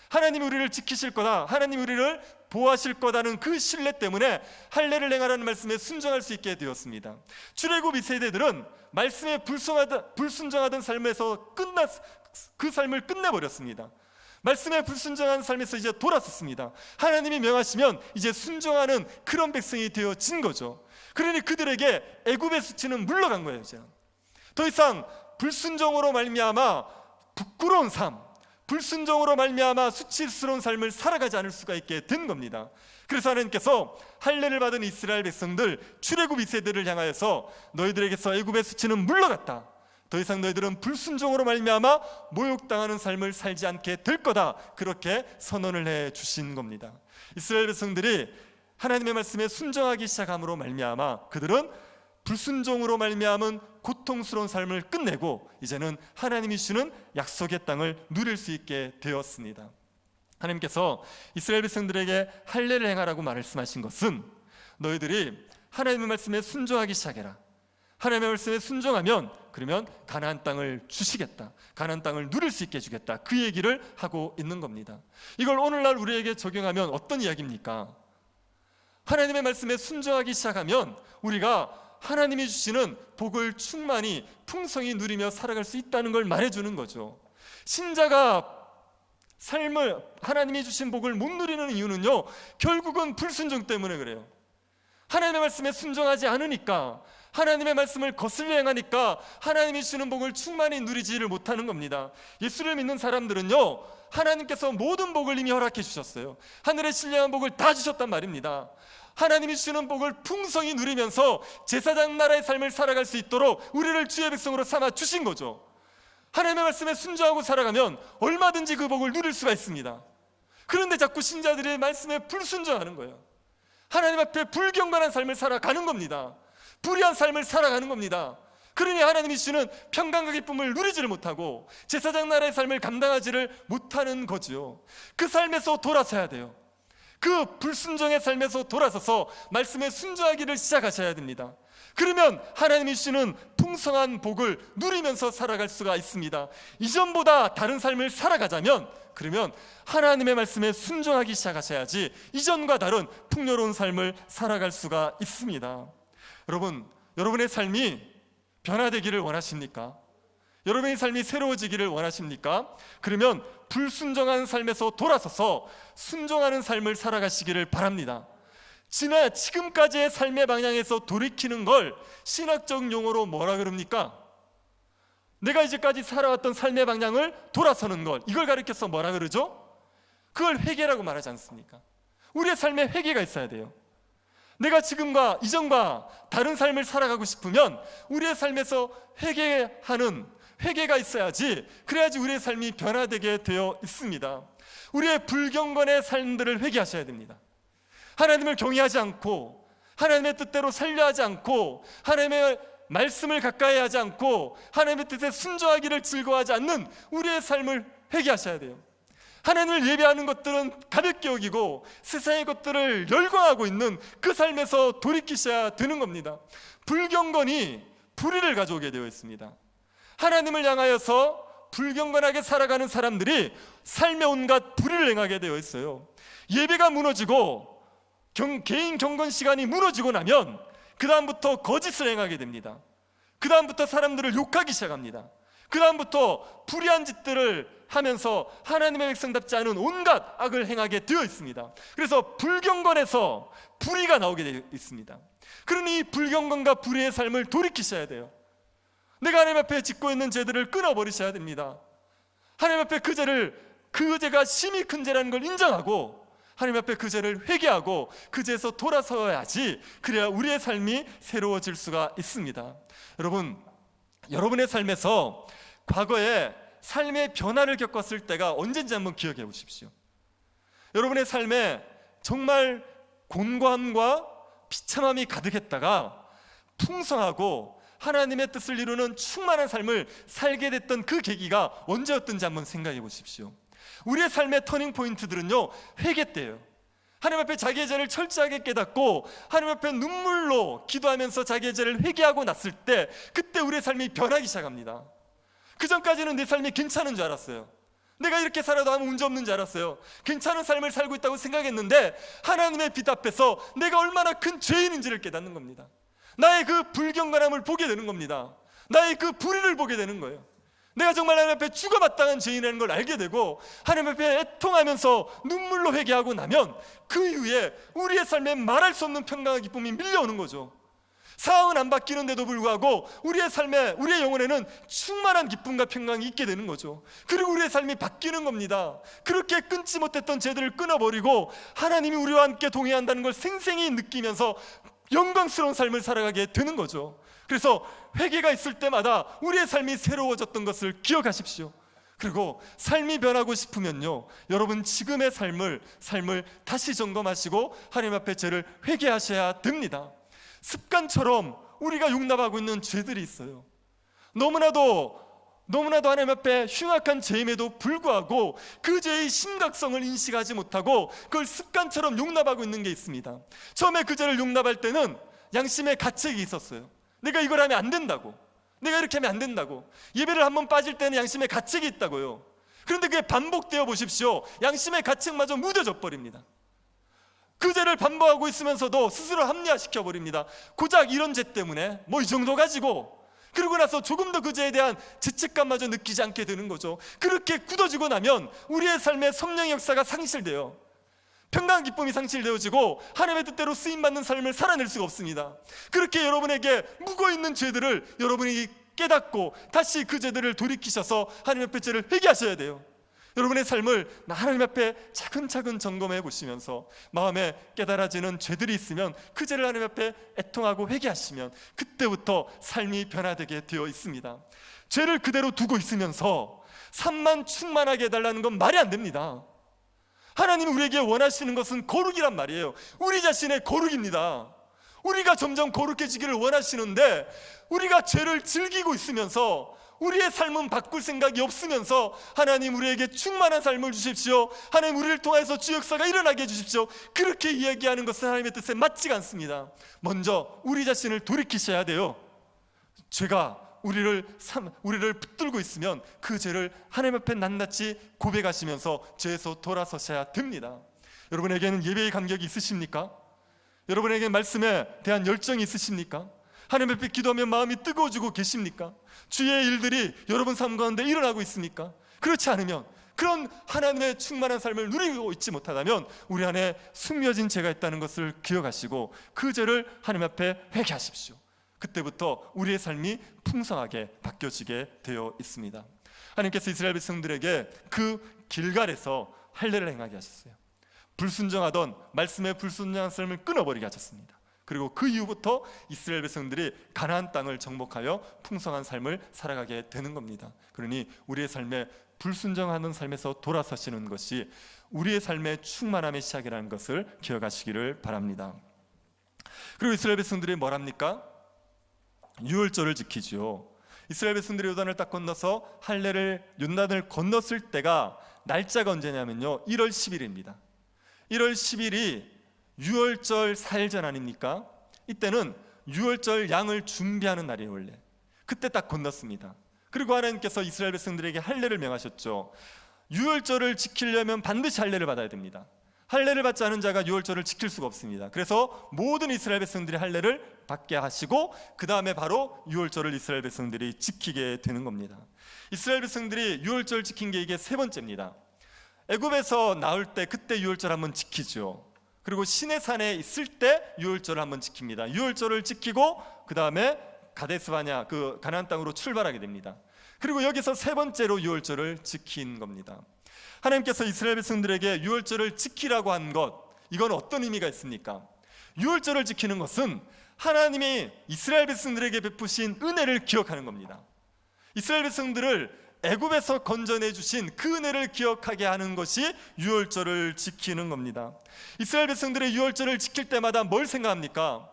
Speaker 1: 하나님이 우리를 지키실 거다, 하나님이 우리를 보호하실 거다는 그 신뢰 때문에 할례를 행하라는 말씀에 순종할 수 있게 되었습니다. 출애굽 2세대들은 말씀에 불순종하던 삶에서 그 삶을 끝내버렸습니다. 말씀에 불순종한 삶에서 이제 돌아섰습니다. 하나님이 명하시면 이제 순종하는 그런 백성이 되어진 거죠. 그러니 그들에게 애굽의 수치는 물러간 거예요. 이제 더 이상 불순종으로 말미암아 부끄러운 삶, 불순종으로 말미암아 수치스러운 삶을 살아가지 않을 수가 있게 된 겁니다. 그래서 하나님께서 할례를 받은 이스라엘 백성들 출애굽 2세대를 향하여서 너희들에게서 애굽의 수치는 물러갔다, 더 이상 너희들은 불순종으로 말미암아 모욕당하는 삶을 살지 않게 될 거다, 그렇게 선언을 해 주신 겁니다. 이스라엘 백성들이 하나님의 말씀에 순종하기 시작함으로 말미암아 그들은 불순종으로 말미암은 고통스러운 삶을 끝내고 이제는 하나님이 주시는 약속의 땅을 누릴 수 있게 되었습니다. 하나님께서 이스라엘 백성들에게 할례를 행하라고 말씀하신 것은 너희들이 하나님의 말씀에 순종하기 시작해라, 하나님의 말씀에 순종하면 그러면 가나안 땅을 주시겠다, 가나안 땅을 누릴 수 있게 해주겠다, 그 얘기를 하고 있는 겁니다. 이걸 오늘날 우리에게 적용하면 어떤 이야기입니까? 하나님의 말씀에 순종하기 시작하면 우리가 하나님이 주시는 복을 충만히 풍성히 누리며 살아갈 수 있다는 걸 말해주는 거죠. 신자가 삶을 하나님이 주신 복을 못 누리는 이유는요, 결국은 불순종 때문에 그래요. 하나님의 말씀에 순종하지 않으니까, 하나님의 말씀을 거슬려 행하니까 하나님이 주시는 복을 충만히 누리지를 못하는 겁니다. 예수를 믿는 사람들은요, 하나님께서 모든 복을 이미 허락해 주셨어요. 하늘의 신령한 복을 다 주셨단 말입니다. 하나님이 주시는 복을 풍성히 누리면서 제사장 나라의 삶을 살아갈 수 있도록 우리를 주의 백성으로 삼아 주신 거죠. 하나님의 말씀에 순종하고 살아가면 얼마든지 그 복을 누릴 수가 있습니다. 그런데 자꾸 신자들이 말씀에 불순종하는 거예요. 하나님 앞에 불경건한 삶을 살아가는 겁니다. 불의한 삶을 살아가는 겁니다. 그러니 하나님이 주시는 평강과 기쁨을 누리지를 못하고 제사장 나라의 삶을 감당하지를 못하는 거죠. 그 삶에서 돌아서야 돼요. 그 불순종의 삶에서 돌아서서 말씀에 순종하기를 시작하셔야 됩니다. 그러면 하나님이 주시는 풍성한 복을 누리면서 살아갈 수가 있습니다. 이전보다 다른 삶을 살아가자면 그러면 하나님의 말씀에 순종하기 시작하셔야지 이전과 다른 풍요로운 삶을 살아갈 수가 있습니다. 여러분, 여러분의 삶이 변화되기를 원하십니까? 여러분의 삶이 새로워지기를 원하십니까? 그러면 불순종한 삶에서 돌아서서 순종하는 삶을 살아가시기를 바랍니다. 지금까지의 삶의 방향에서 돌이키는 걸 신학적 용어로 뭐라 그럽니까? 내가 이제까지 살아왔던 삶의 방향을 돌아서는 것, 이걸 가리켜서 뭐라 그러죠? 그걸 회개라고 말하지 않습니까? 우리의 삶에 회개가 있어야 돼요. 내가 지금과 이전과 다른 삶을 살아가고 싶으면 우리의 삶에서 회개가 있어야지, 그래야지 우리의 삶이 변화되게 되어 있습니다. 우리의 불경건의 삶들을 회개하셔야 됩니다. 하나님을 경외하지 않고 하나님의 뜻대로 살려 하지 않고 하나님의 말씀을 가까이 하지 않고 하나님의 뜻에 순종하기를 즐거워하지 않는 우리의 삶을 회개하셔야 돼요. 하나님을 예배하는 것들은 가볍게 여기고 세상의 것들을 열광하고 있는 그 삶에서 돌이키셔야 되는 겁니다. 불경건이 불의를 가져오게 되어 있습니다. 하나님을 향하여서 불경건하게 살아가는 사람들이 삶의 온갖 불의를 행하게 되어 있어요. 예배가 무너지고 개인 경건 시간이 무너지고 나면 그 다음부터 거짓을 행하게 됩니다. 그 다음부터 사람들을 욕하기 시작합니다. 그 다음부터 불의한 짓들을 하면서 하나님의 백성답지 않은 온갖 악을 행하게 되어 있습니다. 그래서 불경건에서 불의가 나오게 되어 있습니다. 그러니 이 불경건과 불의의 삶을 돌이키셔야 돼요. 내가 하나님 앞에 짓고 있는 죄들을 끊어버리셔야 됩니다. 하나님 앞에 그 죄가 심히 큰 죄라는 걸 인정하고 하나님 앞에 그 죄를 회개하고 그 죄에서 돌아서야지, 그래야 우리의 삶이 새로워질 수가 있습니다. 여러분의 삶에서 과거에 삶의 변화를 겪었을 때가 언제인지 한번 기억해 보십시오. 여러분의 삶에 정말 곤고함과 비참함이 가득했다가 풍성하고 하나님의 뜻을 이루는 충만한 삶을 살게 됐던 그 계기가 언제였던지 한번 생각해 보십시오. 우리의 삶의 터닝 포인트들은요, 회개 때예요. 하나님 앞에 자기의 죄를 철저하게 깨닫고 하나님 앞에 눈물로 기도하면서 자기의 죄를 회개하고 났을 때, 그때 우리의 삶이 변하기 시작합니다. 그 전까지는 내 삶이 괜찮은 줄 알았어요. 내가 이렇게 살아도 아무 문제 없는 줄 알았어요. 괜찮은 삶을 살고 있다고 생각했는데 하나님의 빛 앞에서 내가 얼마나 큰 죄인인지를 깨닫는 겁니다. 나의 그 불경건함을 보게 되는 겁니다. 나의 그 불의를 보게 되는 거예요. 내가 정말 하나님 앞에 죽어마땅한 죄인이라는 걸 알게 되고 하나님 앞에 애통하면서 눈물로 회개하고 나면 그 이후에 우리의 삶에 말할 수 없는 평강과 기쁨이 밀려오는 거죠. 상황은 안 바뀌는데도 불구하고 우리의 삶에, 우리의 영혼에는 충만한 기쁨과 평강이 있게 되는 거죠. 그리고 우리의 삶이 바뀌는 겁니다. 그렇게 끊지 못했던 죄들을 끊어버리고 하나님이 우리와 함께 동행한다는 걸 생생히 느끼면서 영광스러운 삶을 살아가게 되는 거죠. 그래서 회개가 있을 때마다 우리의 삶이 새로워졌던 것을 기억하십시오. 그리고 삶이 변하고 싶으면요, 여러분 지금의 삶을 다시 점검하시고 하나님 앞에 죄를 회개하셔야 됩니다. 습관처럼 우리가 용납하고 있는 죄들이 있어요. 너무나도 하나님 앞에 흉악한 죄임에도 불구하고 그 죄의 심각성을 인식하지 못하고 그걸 습관처럼 용납하고 있는 게 있습니다. 처음에 그 죄를 용납할 때는 양심의 가책이 있었어요. 내가 이걸 하면 안 된다고, 내가 이렇게 하면 안 된다고. 예배를 한번 빠질 때는 양심의 가책이 있다고요. 그런데 그게 반복되어 보십시오. 양심의 가책마저 무뎌져 버립니다. 그 죄를 반복하고 있으면서도 스스로 합리화시켜 버립니다. 고작 이런 죄 때문에 뭐 이 정도 가지고, 그러고 나서 조금 더 그 죄에 대한 죄책감마저 느끼지 않게 되는 거죠. 그렇게 굳어지고 나면 우리의 삶의 성령의 역사가 상실돼요. 평강 기쁨이 상실되어지고 하나님의 뜻대로 쓰임받는 삶을 살아낼 수가 없습니다. 그렇게 여러분에게 묵어있는 죄들을 여러분이 깨닫고 다시 그 죄들을 돌이키셔서 하나님 앞에 죄를 회개하셔야 돼요. 여러분의 삶을 하나님 앞에 차근차근 점검해 보시면서 마음에 깨달아지는 죄들이 있으면 그 죄를 하나님 앞에 애통하고 회개하시면 그때부터 삶이 변화되게 되어 있습니다. 죄를 그대로 두고 있으면서 삶만 충만하게 해달라는 건 말이 안 됩니다. 하나님이 우리에게 원하시는 것은 거룩이란 말이에요. 우리 자신의 거룩입니다. 우리가 점점 거룩해지기를 원하시는데 우리가 죄를 즐기고 있으면서 우리의 삶은 바꿀 생각이 없으면서 하나님 우리에게 충만한 삶을 주십시오, 하나님 우리를 통해서 주 역사가 일어나게 해주십시오, 그렇게 이야기하는 것은 하나님의 뜻에 맞지가 않습니다. 먼저 우리 자신을 돌이키셔야 돼요. 죄가 우리를 붙들고 있으면 그 죄를 하나님 앞에 낱낱이 고백하시면서 죄에서 돌아서셔야 됩니다. 여러분에게는 예배의 감격이 있으십니까? 여러분에게 말씀에 대한 열정이 있으십니까? 하나님 앞에 기도하면 마음이 뜨거워지고 계십니까? 주의 일들이 여러분 삶 가운데 일어나고 있습니까? 그렇지 않으면, 그런 하나님의 충만한 삶을 누리고 있지 못하다면 우리 안에 숨겨진 죄가 있다는 것을 기억하시고 그 죄를 하나님 앞에 회개하십시오. 그때부터 우리의 삶이 풍성하게 바뀌어지게 되어 있습니다. 하나님께서 이스라엘 백성들에게 그 길갈에서 할례를 행하게 하셨어요. 불순종하던 말씀에 불순종한 삶을 끊어버리게 하셨습니다. 그리고 그 이후부터 이스라엘 백성들이 가나안 땅을 정복하여 풍성한 삶을 살아가게 되는 겁니다. 그러니 우리의 삶에 불순종하는 삶에서 돌아서시는 것이 우리의 삶의 충만함의 시작이라는 것을 기억하시기를 바랍니다. 그리고 이스라엘 백성들이 뭘 합니까? 유월절을 지키죠. 이스라엘 백성들이 요단을 딱 건너서 요단을 건넜을 때가 날짜가 언제냐면요, 1월 10일입니다. 1월 10일이 유월절 4일 전 아닙니까? 이때는 유월절 양을 준비하는 날이에요. 원래 그때 딱 건넜습니다. 그리고 하나님께서 이스라엘 백성들에게 할례를 명하셨죠. 유월절을 지키려면 반드시 할례를 받아야 됩니다. 할례를 받지 않은 자가 유월절을 지킬 수가 없습니다. 그래서 모든 이스라엘 백성들이 할례를 받게 하시고 그 다음에 바로 유월절을 이스라엘 백성들이 지키게 되는 겁니다. 이스라엘 백성들이 유월절 지킨 게 이게 세 번째입니다. 애굽에서 나올 때 그때 유월절 한번 지키죠. 그리고 시내산에 있을 때 유월절을 한번 지킵니다. 유월절을 지키고 그 다음에 가데스바냐, 그 가나안 땅으로 출발하게 됩니다. 그리고 여기서 세 번째로 유월절을 지킨 겁니다. 하나님께서 이스라엘 백성들에게 유월절을 지키라고 한 것, 이건 어떤 의미가 있습니까? 유월절을 지키는 것은 하나님이 이스라엘 백성들에게 베푸신 은혜를 기억하는 겁니다. 이스라엘 백성들을 애굽에서 건져내 주신 그 은혜를 기억하게 하는 것이 유월절을 지키는 겁니다. 이스라엘 백성들의 유월절을 지킬 때마다 뭘 생각합니까?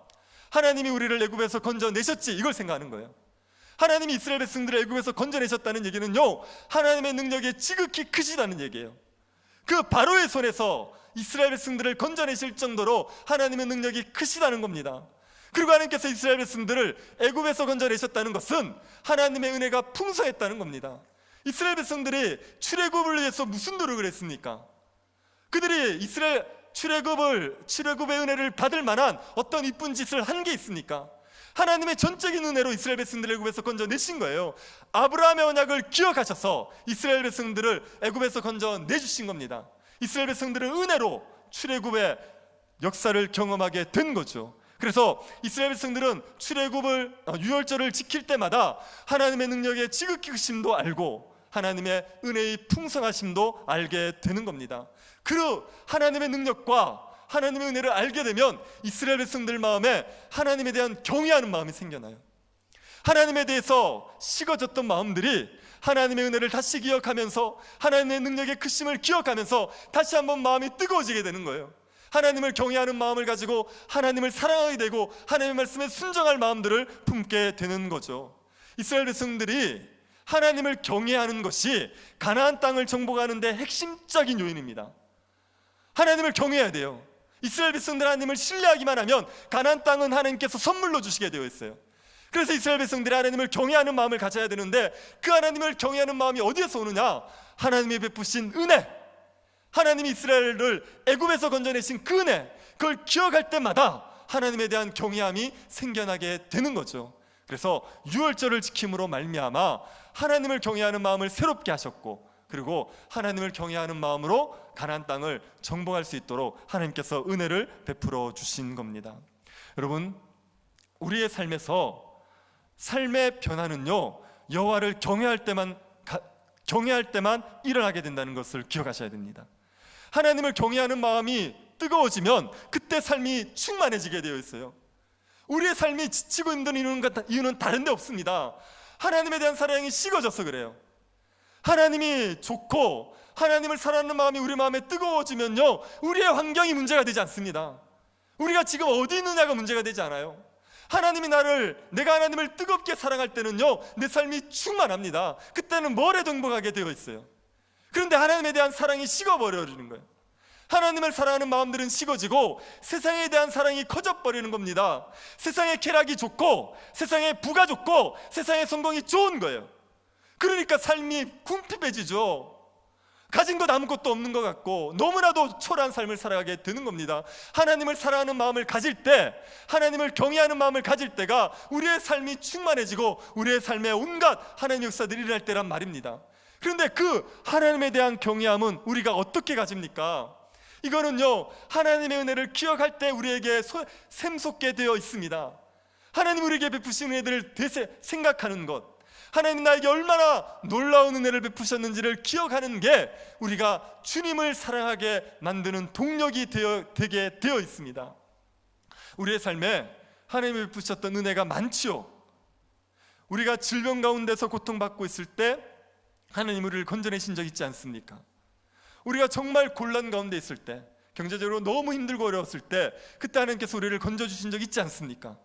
Speaker 1: 하나님이 우리를 애굽에서 건져내셨지, 이걸 생각하는 거예요. 하나님이 이스라엘 백성들을 애굽에서 건져내셨다는 얘기는요, 하나님의 능력이 지극히 크시다는 얘기예요. 그 바로의 손에서 이스라엘 백성들을 건져내실 정도로 하나님의 능력이 크시다는 겁니다. 그리고 하나님께서 이스라엘 백성들을 애굽에서 건져내셨다는 것은 하나님의 은혜가 풍성했다는 겁니다. 이스라엘 백성들이 출애굽을 위해서 무슨 노력을 했습니까? 그들이 이스라엘 출애굽의 은혜를 받을 만한 어떤 이쁜 짓을 한 게 있습니까? 하나님의 전적인 은혜로 이스라엘 백성들을 애굽에서 건져내신 거예요. 아브라함의 언약을 기억하셔서 이스라엘 백성들을 애굽에서 건져내주신 겁니다. 이스라엘 백성들은 은혜로 출애굽의 역사를 경험하게 된 거죠. 그래서 이스라엘 백성들은 유월절을 지킬 때마다 하나님의 능력의 지극히 크심도 알고 하나님의 은혜의 풍성하심도 알게 되는 겁니다. 그 하나님의 능력과 하나님의 은혜를 알게 되면 이스라엘 백성들 마음에 하나님에 대한 경외하는 마음이 생겨나요. 하나님에 대해서 식어졌던 마음들이 하나님의 은혜를 다시 기억하면서 하나님의 능력의 크심을 기억하면서 다시 한번 마음이 뜨거워지게 되는 거예요. 하나님을 경외하는 마음을 가지고 하나님을 사랑하게 되고 하나님의 말씀에 순종할 마음들을 품게 되는 거죠. 이스라엘 백성들이 하나님을 경외하는 것이 가나안 땅을 정복하는 데 핵심적인 요인입니다. 하나님을 경외해야 돼요. 이스라엘 백성들 하나님을 신뢰하기만 하면 가나안 땅은 하나님께서 선물로 주시게 되어 있어요. 그래서 이스라엘 백성들이 하나님을 경외하는 마음을 가져야 되는데 그 하나님을 경외하는 마음이 어디에서 오느냐? 하나님이 베푸신 은혜, 하나님이 이스라엘을 애굽에서 건져내신 그 은혜, 그걸 기억할 때마다 하나님에 대한 경외함이 생겨나게 되는 거죠. 그래서 유월절을 지킴으로 말미암아 하나님을 경외하는 마음을 새롭게 하셨고, 그리고 하나님을 경외하는 마음으로 가나안 땅을 정복할 수 있도록 하나님께서 은혜를 베풀어 주신 겁니다. 여러분, 우리의 삶에서 삶의 변화는요, 여호와를 경외할 때만 일어나게 된다는 것을 기억하셔야 됩니다. 하나님을 경외하는 마음이 뜨거워지면 그때 삶이 충만해지게 되어 있어요. 우리의 삶이 지치고 힘든 이유는 다른 데 없습니다. 하나님에 대한 사랑이 식어져서 그래요. 하나님이 좋고 하나님을 사랑하는 마음이 우리 마음에 뜨거워지면요, 우리의 환경이 문제가 되지 않습니다. 우리가 지금 어디 있느냐가 문제가 되지 않아요. 내가 하나님을 뜨겁게 사랑할 때는요, 내 삶이 충만합니다. 그때는 뭘 해도 행복하게 되어 있어요. 그런데 하나님에 대한 사랑이 식어버리는 거예요. 하나님을 사랑하는 마음들은 식어지고 세상에 대한 사랑이 커져버리는 겁니다. 세상의 쾌락이 좋고 세상의 부가 좋고 세상의 성공이 좋은 거예요. 그러니까 삶이 궁핍해지죠. 가진 것 아무것도 없는 것 같고 너무나도 초라한 삶을 살아가게 되는 겁니다. 하나님을 사랑하는 마음을 가질 때, 하나님을 경외하는 마음을 가질 때가 우리의 삶이 충만해지고 우리의 삶에 온갖 하나님의 역사들이 일어날 때란 말입니다. 그런데 그 하나님에 대한 경외함은 우리가 어떻게 가집니까? 이거는요, 하나님의 은혜를 기억할 때 우리에게 샘솟게 되어 있습니다. 하나님 우리에게 베푸신 은혜들을 생각하는 것, 하나님 나에게 얼마나 놀라운 은혜를 베푸셨는지를 기억하는 게 우리가 주님을 사랑하게 만드는 동력이 되게 되어 있습니다. 우리의 삶에 하나님이 베푸셨던 은혜가 많지요. 우리가 질병 가운데서 고통받고 있을 때 하나님 우리를 건져내신 적 있지 않습니까? 우리가 정말 곤란 가운데 있을 때, 경제적으로 너무 힘들고 어려웠을 때, 그때 하나님께서 우리를 건져주신 적 있지 않습니까?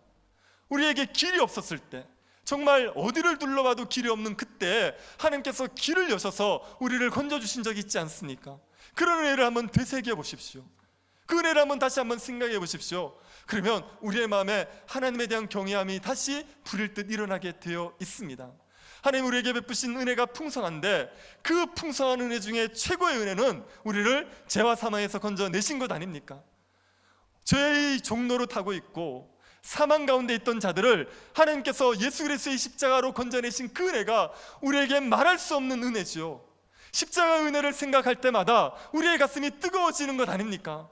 Speaker 1: 우리에게 길이 없었을 때, 정말 어디를 둘러봐도 길이 없는 그때 하나님께서 길을 여셔서 우리를 건져주신 적이 있지 않습니까? 그런 은혜를 한번 되새겨 보십시오. 그 은혜를 한번 다시 한번 생각해 보십시오. 그러면 우리의 마음에 하나님에 대한 경외함이 다시 불일 듯 일어나게 되어 있습니다. 하나님 우리에게 베푸신 은혜가 풍성한데 그 풍성한 은혜 중에 최고의 은혜는 우리를 죄와 사망에서 건져내신 것 아닙니까? 죄의 종로로 타고 있고 사망 가운데 있던 자들을 하나님께서 예수 그리스도의 십자가로 건져내신 그 은혜가 우리에게 말할 수 없는 은혜지요. 십자가 은혜를 생각할 때마다 우리의 가슴이 뜨거워지는 것 아닙니까?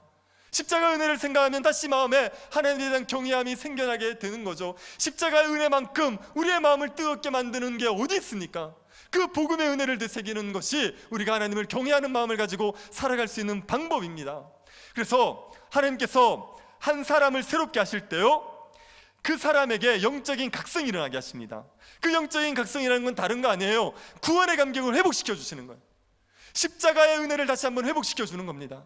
Speaker 1: 십자가 은혜를 생각하면 다시 마음에 하나님에 대한 경외함이 생겨나게 되는 거죠. 십자가의 은혜만큼 우리의 마음을 뜨겁게 만드는 게 어디 있습니까? 그 복음의 은혜를 되새기는 것이 우리가 하나님을 경외하는 마음을 가지고 살아갈 수 있는 방법입니다. 그래서 하나님께서 한 사람을 새롭게 하실 때요, 그 사람에게 영적인 각성이 일어나게 하십니다. 그 영적인 각성이라는 건 다른 거 아니에요. 구원의 감격을 회복시켜 주시는 거예요. 십자가의 은혜를 다시 한번 회복시켜 주는 겁니다.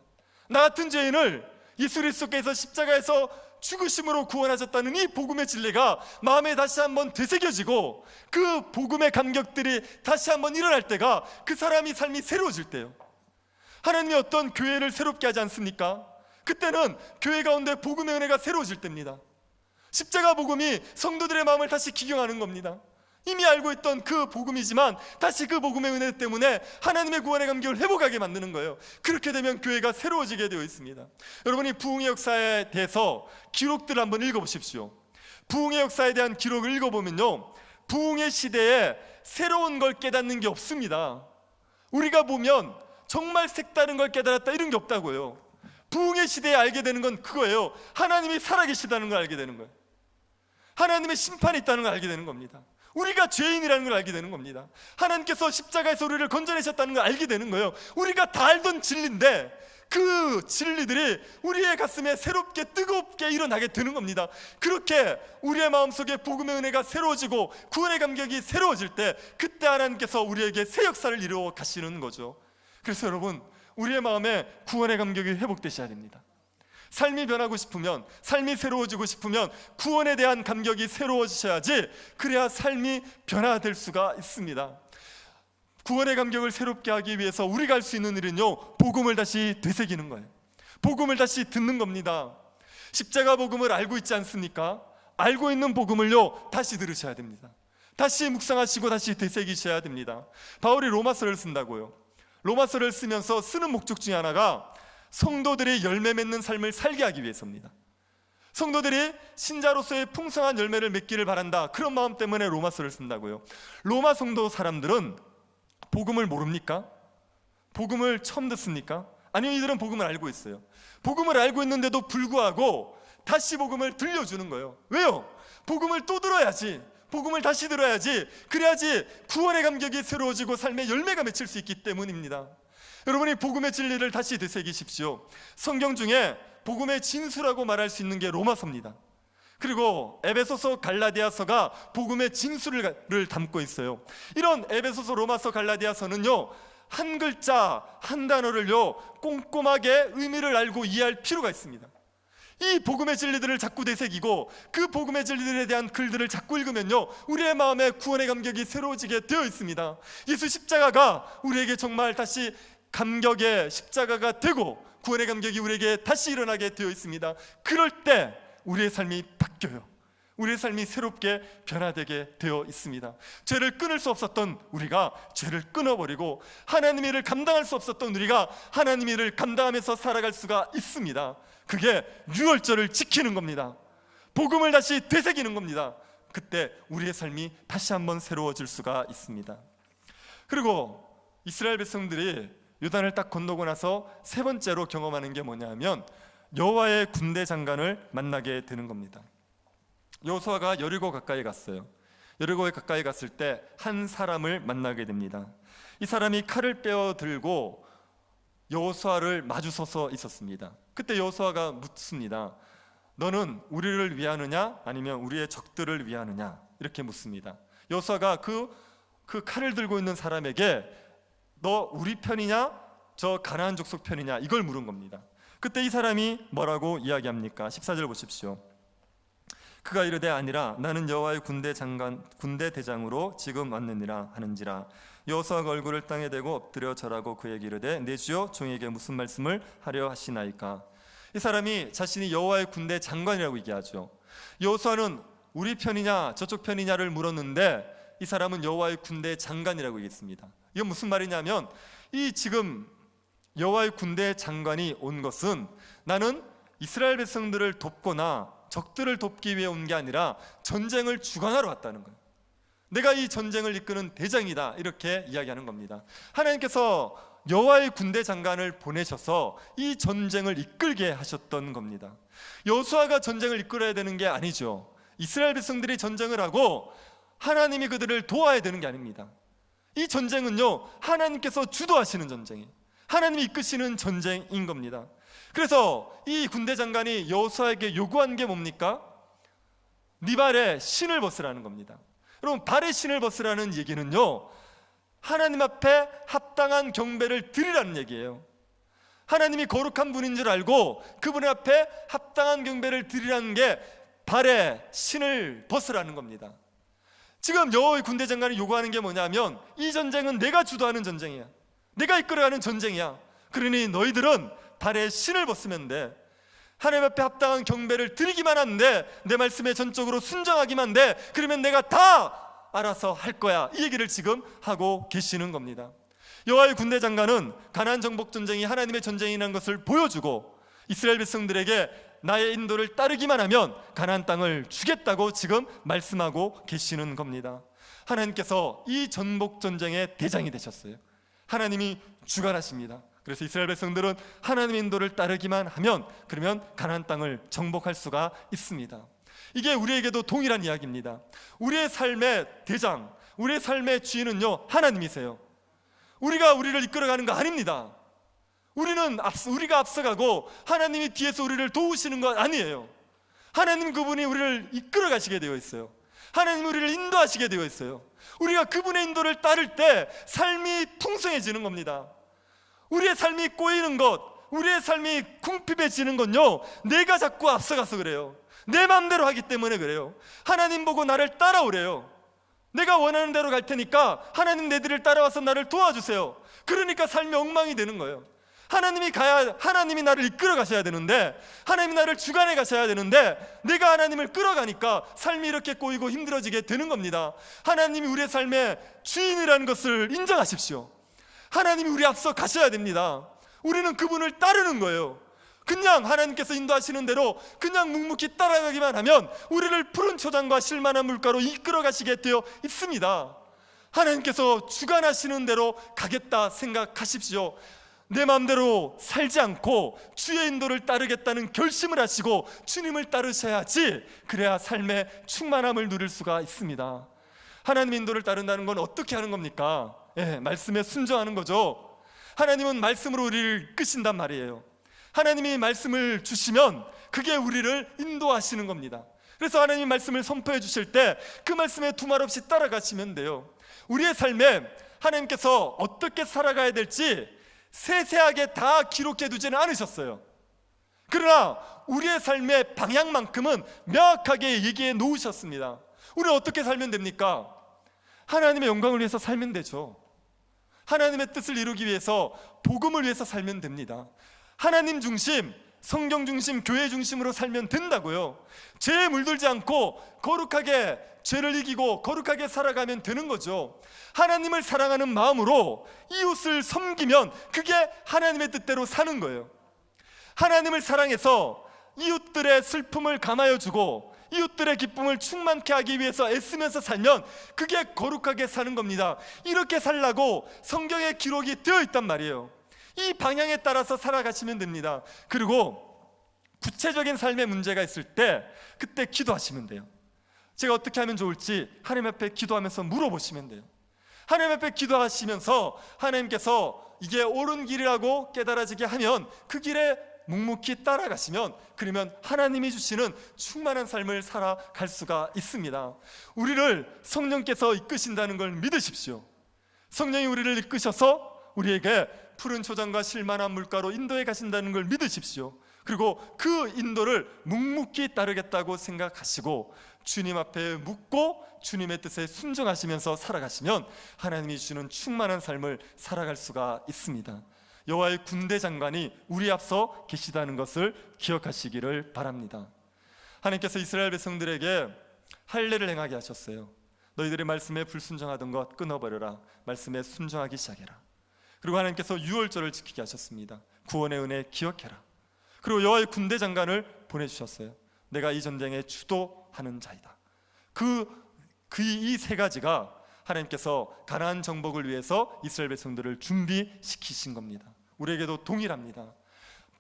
Speaker 1: 나 같은 죄인을 예수 그리스도께서 십자가에서 죽으심으로 구원하셨다는 이 복음의 진리가 마음에 다시 한번 되새겨지고 그 복음의 감격들이 다시 한번 일어날 때가 그 사람이 삶이 새로워질 때요. 하나님이 어떤 교회를 새롭게 하지 않습니까? 그때는 교회 가운데 복음의 은혜가 새로워질 때입니다. 십자가 복음이 성도들의 마음을 다시 기경하는 겁니다. 이미 알고 있던 그 복음이지만 다시 그 복음의 은혜 때문에 하나님의 구원의 감격을 회복하게 만드는 거예요. 그렇게 되면 교회가 새로워지게 되어 있습니다. 여러분이 부흥의 역사에 대해서 기록들을 한번 읽어보십시오. 부흥의 역사에 대한 기록을 읽어보면요, 부흥의 시대에 새로운 걸 깨닫는 게 없습니다. 우리가 보면 정말 색다른 걸 깨달았다 이런 게 없다고요. 부흥의 시대에 알게 되는 건 그거예요. 하나님이 살아계시다는 걸 알게 되는 거예요. 하나님의 심판이 있다는 걸 알게 되는 겁니다. 우리가 죄인이라는 걸 알게 되는 겁니다. 하나님께서 십자가에서 우리를 건져내셨다는 걸 알게 되는 거예요. 우리가 다 알던 진리인데 그 진리들이 우리의 가슴에 새롭게 뜨겁게 일어나게 되는 겁니다. 그렇게 우리의 마음속에 복음의 은혜가 새로워지고 구원의 감격이 새로워질 때 그때 하나님께서 우리에게 새 역사를 이루어 가시는 거죠. 그래서 여러분, 우리의 마음에 구원의 감격이 회복되셔야 됩니다. 삶이 변하고 싶으면, 삶이 새로워지고 싶으면 구원에 대한 감격이 새로워지셔야지, 그래야 삶이 변화될 수가 있습니다. 구원의 감격을 새롭게 하기 위해서 우리가 할 수 있는 일은요, 복음을 다시 되새기는 거예요. 복음을 다시 듣는 겁니다. 십자가 복음을 알고 있지 않습니까? 알고 있는 복음을요, 다시 들으셔야 됩니다. 다시 묵상하시고 다시 되새기셔야 됩니다. 바울이 로마서를 쓴다고요. 로마서를 쓰면서 쓰는 목적 중에 하나가 성도들이 열매 맺는 삶을 살게 하기 위해서입니다. 성도들이 신자로서의 풍성한 열매를 맺기를 바란다, 그런 마음 때문에 로마서를 쓴다고요. 로마 성도 사람들은 복음을 모릅니까? 복음을 처음 듣습니까? 아니요, 이들은 복음을 알고 있어요. 복음을 알고 있는데도 불구하고 다시 복음을 들려주는 거예요. 왜요? 복음을 또 들어야지, 복음을 다시 들어야지, 그래야지 구원의 감격이 새로워지고 삶의 열매가 맺힐 수 있기 때문입니다. 여러분이 복음의 진리를 다시 되새기십시오. 성경 중에 복음의 진수라고 말할 수 있는 게 로마서입니다. 그리고 에베소서, 갈라디아서가 복음의 진수를 담고 있어요. 이런 에베소서, 로마서, 갈라디아서는요, 한 글자 한 단어를요 꼼꼼하게 의미를 알고 이해할 필요가 있습니다. 이 복음의 진리들을 자꾸 되새기고 그 복음의 진리들에 대한 글들을 자꾸 읽으면요, 우리의 마음에 구원의 감격이 새로워지게 되어 있습니다. 예수 십자가가 우리에게 정말 다시 감격의 십자가가 되고 구원의 감격이 우리에게 다시 일어나게 되어 있습니다. 그럴 때 우리의 삶이 바뀌어요. 우리의 삶이 새롭게 변화되게 되어 있습니다. 죄를 끊을 수 없었던 우리가 죄를 끊어버리고 하나님의 일을 감당할 수 없었던 우리가 하나님의 일을 감당하면서 살아갈 수가 있습니다. 그게 유월절을 지키는 겁니다. 복음을 다시 되새기는 겁니다. 그때 우리의 삶이 다시 한번 새로워질 수가 있습니다. 그리고 이스라엘 백성들이 요단을 딱 건너고 나서 세 번째로 경험하는 게 뭐냐면 여호와의 군대 장관을 만나게 되는 겁니다. 여호수아가 여리고 가까이 갔어요. 여리고에 가까이 갔을 때 한 사람을 만나게 됩니다. 이 사람이 칼을 빼어 들고 여호수아를 마주서서 있었습니다. 그때 여호수아가 묻습니다. 너는 우리를 위하느냐 아니면 우리의 적들을 위하느냐, 이렇게 묻습니다. 여호수아가 그 칼을 들고 있는 사람에게 너 우리 편이냐 저 가나안 족속 편이냐, 이걸 물은 겁니다. 그때 이 사람이 뭐라고 이야기합니까? 14절 보십시오. 그가 이르되 아니라 나는 여호와의 군대 대장으로 지금 왔느니라 하는지라. 여호수아가 얼굴을 땅에 대고 엎드려 절하고 그에게 이르되 내 주여 종에게 무슨 말씀을 하려 하시나이까. 이 사람이 자신이 여호와의 군대 장관이라고 얘기하죠. 여호수아는 우리 편이냐 저쪽 편이냐를 물었는데 이 사람은 여호와의 군대 장관이라고 얘기했습니다. 이건 무슨 말이냐면 이 지금 여호와의 군대 장관이 온 것은 나는 이스라엘 백성들을 돕거나 적들을 돕기 위해 온 게 아니라 전쟁을 주관하러 왔다는 거예요. 내가 이 전쟁을 이끄는 대장이다, 이렇게 이야기하는 겁니다. 하나님께서 여호와의 군대 장관을 보내셔서 이 전쟁을 이끌게 하셨던 겁니다. 여호수아가 전쟁을 이끌어야 되는 게 아니죠. 이스라엘 백성들이 전쟁을 하고 하나님이 그들을 도와야 되는 게 아닙니다. 이 전쟁은요, 하나님께서 주도하시는 전쟁이에요. 하나님이 이끄시는 전쟁인 겁니다. 그래서 이 군대 장관이 여호수아에게 요구한 게 뭡니까? 네 발에 신을 벗으라는 겁니다. 여러분, 발에 신을 벗으라는 얘기는요, 하나님 앞에 합당한 경배를 드리라는 얘기예요. 하나님이 거룩한 분인 줄 알고 그분 앞에 합당한 경배를 드리라는 게 발에 신을 벗으라는 겁니다. 지금 여호와의 군대 장관이 요구하는 게 뭐냐면 이 전쟁은 내가 주도하는 전쟁이야. 내가 이끌어가는 전쟁이야. 그러니 너희들은 발에 신을 벗으면 돼. 하나님 앞에 합당한 경배를 드리기만 하면 돼. 내 말씀에 전적으로 순종하기만 돼. 그러면 내가 다 알아서 할 거야. 이 얘기를 지금 하고 계시는 겁니다. 여호와의 군대 장관은 가나안 정복 전쟁이 하나님의 전쟁이라는 것을 보여주고 이스라엘 백성들에게 나의 인도를 따르기만 하면 가나안 땅을 주겠다고 지금 말씀하고 계시는 겁니다. 하나님께서 이 전복 전쟁의 대장이 되셨어요. 하나님이 주관하십니다. 그래서 이스라엘 백성들은 하나님의 인도를 따르기만 하면 그러면 가나안 땅을 정복할 수가 있습니다. 이게 우리에게도 동일한 이야기입니다. 우리의 삶의 대장, 우리의 삶의 주인은요, 하나님이세요. 우리가 우리를 이끌어가는 거 아닙니다. 우리가 앞서가고 하나님이 뒤에서 우리를 도우시는 것 아니에요. 하나님 그분이 우리를 이끌어 가시게 되어 있어요. 하나님 우리를 인도하시게 되어 있어요. 우리가 그분의 인도를 따를 때 삶이 풍성해지는 겁니다. 우리의 삶이 꼬이는 것, 우리의 삶이 궁핍해지는 건요, 내가 자꾸 앞서가서 그래요. 내 마음대로 하기 때문에 그래요. 하나님 보고 나를 따라오래요. 내가 원하는 대로 갈 테니까 하나님 내 뒤를 따라와서 나를 도와주세요. 그러니까 삶이 엉망이 되는 거예요. 하나님이 나를 이끌어 가셔야 되는데, 하나님이 나를 주관해 가셔야 되는데 내가 하나님을 끌어가니까 삶이 이렇게 꼬이고 힘들어지게 되는 겁니다. 하나님이 우리의 삶의 주인이라는 것을 인정하십시오. 하나님이 우리 앞서 가셔야 됩니다. 우리는 그분을 따르는 거예요. 그냥 하나님께서 인도하시는 대로 그냥 묵묵히 따라가기만 하면 우리를 푸른 초장과 실만한 물가로 이끌어 가시게 되어 있습니다. 하나님께서 주관하시는 대로 가겠다 생각하십시오. 내 마음대로 살지 않고 주의 인도를 따르겠다는 결심을 하시고 주님을 따르셔야지, 그래야 삶의 충만함을 누릴 수가 있습니다. 하나님 인도를 따른다는 건 어떻게 하는 겁니까? 말씀에 순종하는 거죠. 하나님은 말씀으로 우리를 이끄신단 말이에요. 하나님이 말씀을 주시면 그게 우리를 인도하시는 겁니다. 그래서 하나님이 말씀을 선포해 주실 때 그 말씀에 두말 없이 따라가시면 돼요. 우리의 삶에 하나님께서 어떻게 살아가야 될지 세세하게 다 기록해 두지는 않으셨어요. 그러나 우리의 삶의 방향만큼은 명확하게 얘기해 놓으셨습니다. 우리는 어떻게 살면 됩니까? 하나님의 영광을 위해서 살면 되죠. 하나님의 뜻을 이루기 위해서, 복음을 위해서 살면 됩니다. 하나님 중심, 성경 중심, 교회 중심으로 살면 된다고요. 죄에 물들지 않고 거룩하게 죄를 이기고 거룩하게 살아가면 되는 거죠. 하나님을 사랑하는 마음으로 이웃을 섬기면 그게 하나님의 뜻대로 사는 거예요. 하나님을 사랑해서 이웃들의 슬픔을 감하여 주고 이웃들의 기쁨을 충만케 하기 위해서 애쓰면서 살면 그게 거룩하게 사는 겁니다. 이렇게 살라고 성경에 기록이 되어 있단 말이에요. 이 방향에 따라서 살아가시면 됩니다. 그리고 구체적인 삶의 문제가 있을 때 그때 기도하시면 돼요. 제가 어떻게 하면 좋을지 하나님 앞에 기도하면서 물어보시면 돼요. 하나님 앞에 기도하시면서 하나님께서 이게 옳은 길이라고 깨달아지게 하면 그 길에 묵묵히 따라가시면, 그러면 하나님이 주시는 충만한 삶을 살아갈 수가 있습니다. 우리를 성령께서 이끄신다는 걸 믿으십시오. 성령이 우리를 이끄셔서 우리에게 푸른 초장과 실만한 물가로 인도해 가신다는 걸 믿으십시오. 그리고 그 인도를 묵묵히 따르겠다고 생각하시고 주님 앞에 묻고 주님의 뜻에 순종하시면서 살아가시면 하나님이 주시는 충만한 삶을 살아갈 수가 있습니다. 여호와의 군대 장관이 우리 앞서 계시다는 것을 기억하시기를 바랍니다. 하나님께서 이스라엘 백성들에게 할례를 행하게 하셨어요. 너희들의 말씀에 불순종하던 것 끊어버려라. 말씀에 순종하기 시작해라. 그리고 하나님께서 유월절을 지키게 하셨습니다. 구원의 은혜 기억해라. 그리고 여호와의 군대 장관을 보내주셨어요. 내가 이 전쟁에 주도하는 자이다. 이 세 가지가 하나님께서 가나안 정복을 위해서 이스라엘 백성들을 준비시키신 겁니다. 우리에게도 동일합니다.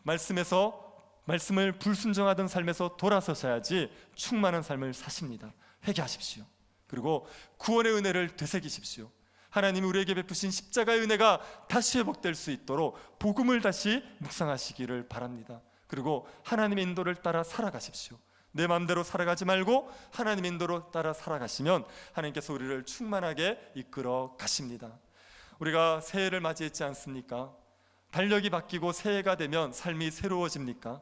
Speaker 1: 말씀을 불순종하던 삶에서 돌아서셔야지 충만한 삶을 사십니다. 회개하십시오. 그리고 구원의 은혜를 되새기십시오. 하나님이 우리에게 베푸신 십자가의 은혜가 다시 회복될 수 있도록 복음을 다시 묵상하시기를 바랍니다. 그리고 하나님의 인도를 따라 살아가십시오. 내 마음대로 살아가지 말고 하나님의 인도로 따라 살아가시면 하나님께서 우리를 충만하게 이끌어 가십니다. 우리가 새해를 맞이했지 않습니까? 달력이 바뀌고 새해가 되면 삶이 새로워집니까?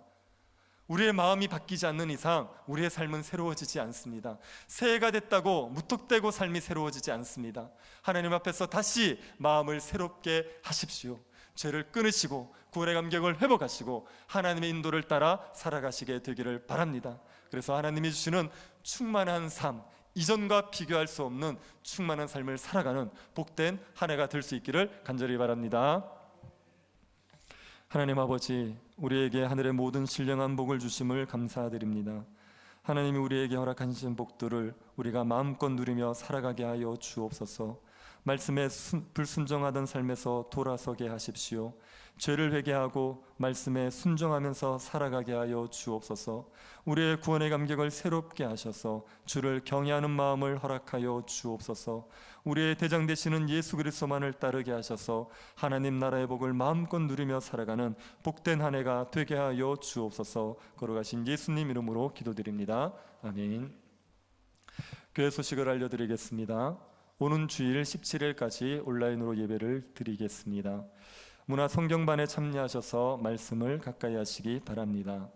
Speaker 1: 우리의 마음이 바뀌지 않는 이상 우리의 삶은 새로워지지 않습니다. 새해가 됐다고 무턱대고 삶이 새로워지지 않습니다. 하나님 앞에서 다시 마음을 새롭게 하십시오. 죄를 끊으시고 구원의 감격을 회복하시고 하나님의 인도를 따라 살아가시게 되기를 바랍니다. 그래서 하나님이 주시는 충만한 삶, 이전과 비교할 수 없는 충만한 삶을 살아가는 복된 한 해가 될 수 있기를 간절히 바랍니다. 하나님 아버지, 우리에게 하늘의 모든 신령한 복을 주심을 감사드립니다. 하나님이 우리에게 허락하신 복들을 우리가 마음껏 누리며 살아가게 하여 주옵소서. 말씀에 불순종하던 삶에서 돌아서게 하십시오. 죄를 회개하고 말씀에 순종하면서 살아가게 하여 주옵소서. 우리의 구원의 감격을 새롭게 하셔서 주를 경외하는 마음을 허락하여 주옵소서. 우리의 대장 되시는 예수 그리스도만을 따르게 하셔서 하나님 나라의 복을 마음껏 누리며 살아가는 복된 한 해가 되게 하여 주옵소서. 걸어가신 예수님 이름으로 기도드립니다. 아멘. 교회 소식을 알려드리겠습니다. 오는 주일 17일까지 온라인으로 예배를 드리겠습니다. 문화 성경반에 참여하셔서 말씀을 가까이 하시기 바랍니다.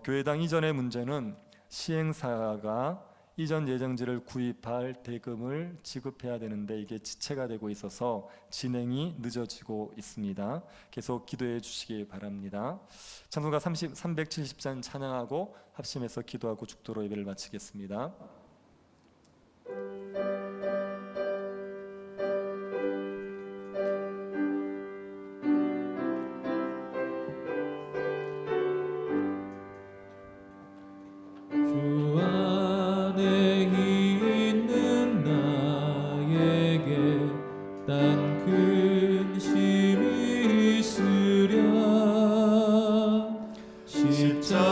Speaker 1: 교회당 이전의 문제는 시행사가 이전 예정지를 구입할 대금을 지급해야 되는데 이게 지체가 되고 있어서 진행이 늦어지고 있습니다. 계속 기도해 주시기 바랍니다. 찬송가 370장 찬양하고 합심해서 기도하고 죽도록 예배를 마치겠습니다.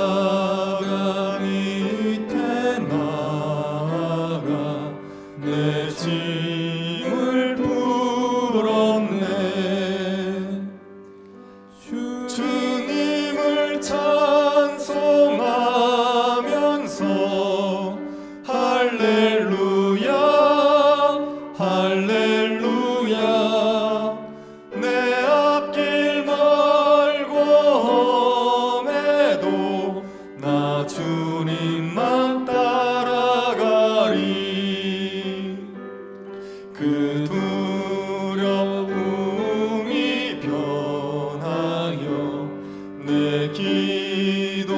Speaker 3: 십자가 밑에 나아가 내 짐을 풀었네. 주님을 찬송하면서 할렐루야 할렐루야. 내 앞길 멀고 험해도 나 주님만 따라가리. 그 두려움이 변하여 내 기도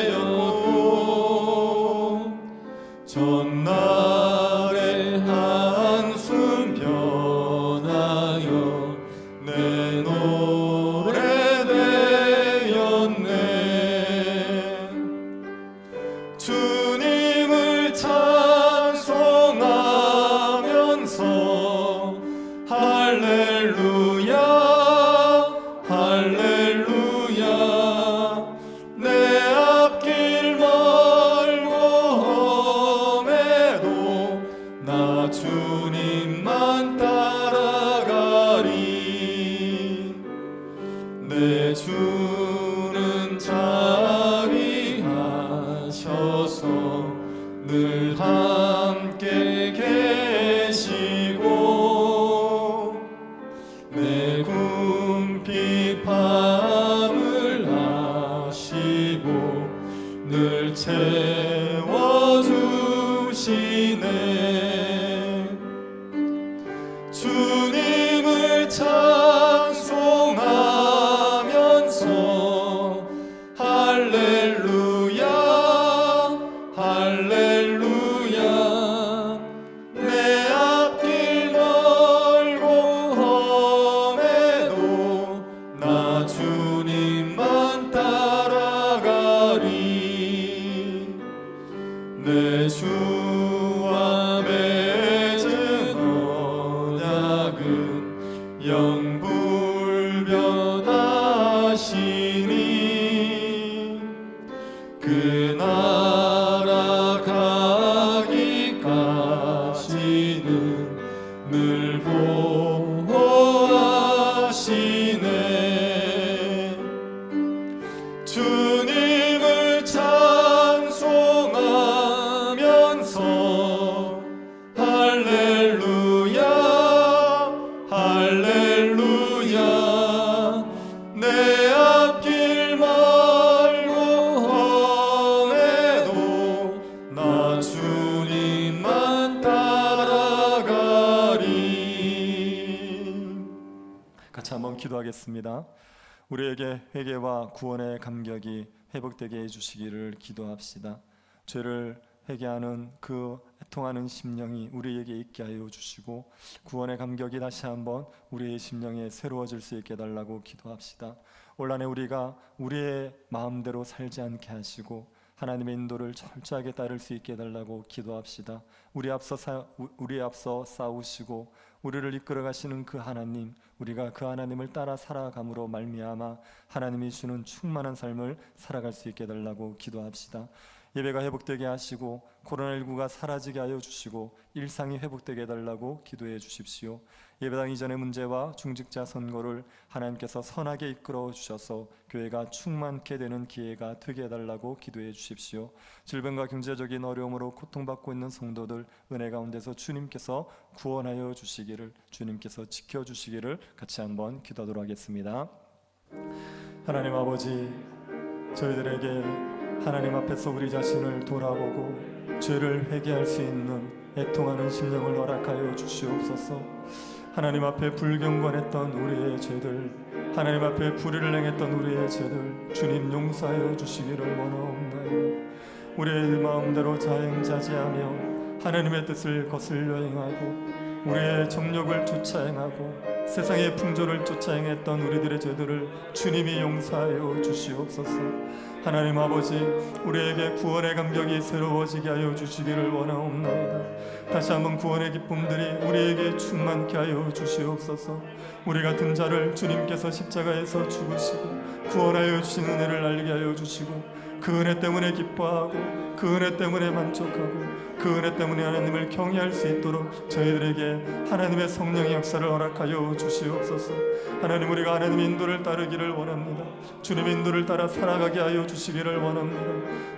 Speaker 3: 되었고 전날의 한숨 변하여 내 노래 되었네. 주님을 찬송하면서 할렐루야 할렐루야. 내 앞길 멀고 험해도 나 주님만 따라가리. 내 주는 자비하셔서 늘 함께 계시고 내 궁핍함을 주님을 찬송하면서 할렐루야 할렐루야 내 앞길 멀고 험해도 나 주님만 따라가리 내 주와 맺은 언약은 영불변하시니 그 나라 가기까지는 늘 보호하시네 주님을 찬송하면서 할렐루야 할렐루야 내 앞길 멀고 험해도 나 주님만 따라가리.
Speaker 1: 같이 한번 기도하겠습니다. 우리에게 회개와 구원의 감격이 회복되게 해주시기를 기도합시다. 죄를 회개하는 그 애통하는 심령이 우리에게 있게 하여 주시고 구원의 감격이 다시 한번 우리의 심령에 새로워질 수 있게 해달라고 기도합시다. 올 한해 우리가 우리의 마음대로 살지 않게 하시고 하나님의 인도를 철저하게 따를 수 있게 해달라고 기도합시다. 우리 앞서 싸우시고 우리를 이끌어 가시는 그 하나님, 우리가 그 하나님을 따라 살아감으로 말미암아 하나님이 주는 충만한 삶을 살아갈 수 있게 해달라고 기도합시다. 예배가 회복되게 하시고 코로나19가 사라지게 하여 주시고 일상이 회복되게 해달라고 기도해 주십시오. 예배당 이전의 문제와 중직자 선거를 하나님께서 선하게 이끌어 주셔서 교회가 충만케 되는 기회가 되게 해달라고 기도해 주십시오. 질병과 경제적인 어려움으로 고통받고 있는 성도들 은혜 가운데서 주님께서 구원하여 주시기를, 주님께서 지켜주시기를 같이 한번 기도하도록 하겠습니다. 하나님 아버지, 저희들에게 하나님 앞에서 우리 자신을 돌아보고 죄를 회개할 수 있는 애통하는 심령을 허락하여 주시옵소서. 하나님 앞에 불경건했던 우리의 죄들, 하나님 앞에 불의를 행했던 우리의 죄들 주님 용서하여 주시기를 원하옵나이다. 우리의 마음대로 자행자지하며 하나님의 뜻을 거슬려 행하고 우리의 정욕을 쫓아 행하고 세상의 풍조를 쫓아 행했던 우리들의 죄들을 주님이 용서하여 주시옵소서. 하나님 아버지, 우리에게 구원의 감격이 새로워지게 하여 주시기를 원하옵나이다. 다시 한번 구원의 기쁨들이 우리에게 충만케 하여 주시옵소서. 우리 같은 자를 주님께서 십자가에서 죽으시고 구원하여 주신 은혜를 알게 하여 주시고 그 은혜 때문에 기뻐하고 그 은혜 때문에 만족하고 그 은혜 때문에 하나님을 경외할 수 있도록 저희들에게 하나님의 성령의 역사를 허락하여 주시옵소서. 하나님, 우리가 하나님의 인도를 따르기를 원합니다. 주님의 인도를 따라 살아가게 하여 주시기를 원합니다.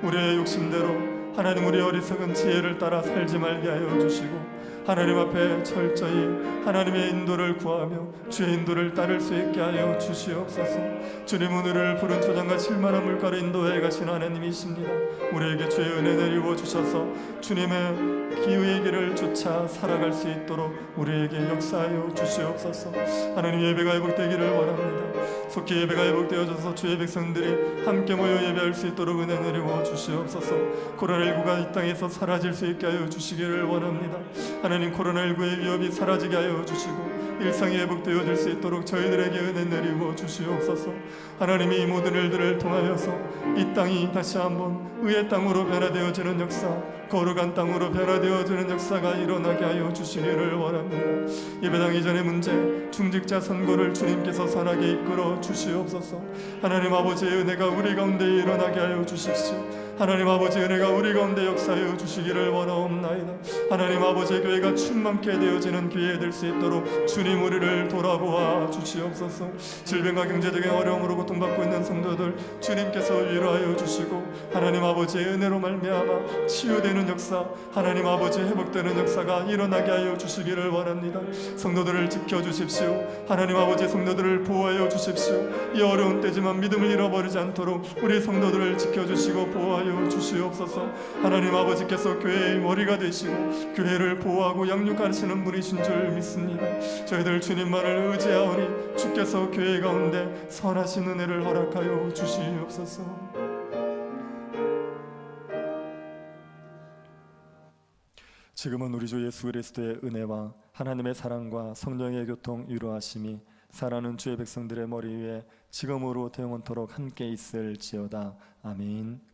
Speaker 1: 우리의 욕심대로 하나님, 우리 어리석은 지혜를 따라 살지 말게 하여 주시고 하나님 앞에 철저히 하나님의 인도를 구하며 주의 인도를 따를 수 있게 하여 주시옵소서. 주님, 오늘을 푸른 초장과 실만한 물가로 인도해 가신 하나님이십니다. 우리에게 주의 은혜 내리워 주셔서 주님의 기후의 길을 쫓아 살아갈 수 있도록 우리에게 역사하여 주시옵소서. 하나님, 예배가 회복되기를 원합니다. 속히 예배가 회복되어져서 주의 백성들이 함께 모여 예배할 수 있도록 은혜 내리워 주시옵소서. 코로나19가 이 땅에서 사라질 수 있게 하여 주시기를 원합니다. 하나님, 코로나19의 위협이 사라지게 하여 주시고 일상이 회복되어질 수 있도록 저희들에게 은혜 내리워 주시옵소서. 하나님이 이 모든 일들을 통하여서 이 땅이 다시 한번 의의 땅으로 변화되어지는 역사, 거룩한 땅으로 변화되어지는 역사가 일어나게 하여 주시기를 원합니다. 예배당 이전의 문제, 중직자 선거를 주님께서 선하게 이끌어 주시옵소서. 하나님 아버지의 은혜가 우리 가운데 일어나게 하여 주십시오. 하나님 아버지의 은혜가 우리 가운데 역사하여 주시기를 원하옵나이다. 하나님 아버지의 교회가 충만케 되어지는 기회 될 수 있도록 주님 우리를 돌아보아 주시옵소서. 질병과 경제적인 어려움으로 고통받고 있는 성도들 주님께서 위로하여 주시고 하나님 아버지의 은혜로 말미암아 치유되는 역사, 하나님 아버지 회복되는 역사가 일어나게 하여 주시기를 원합니다. 성도들을 지켜주십시오. 하나님 아버지, 성도들을 보호하여 주십시오. 이 어려운 때지만 믿음을 잃어버리지 않도록 우리 성도들을 지켜주시고 보호하여 허락하여 주시옵소서. 하나님 아버지께서 교회의 머리가 되시고 교회를 보호하고 양육하시는 분이신 줄 믿습니다. 저희들 주님만을 의지하오니 주께서 교회 가운데 선하신 은혜를 허락하여 주시옵소서. 지금은 우리 주 예수 그리스도의 은혜와 하나님의 사랑과 성령의 교통 위로하심이 사랑하는 주의 백성들의 머리 위에 지금으로 영원토록 함께 있을지어다. 아멘.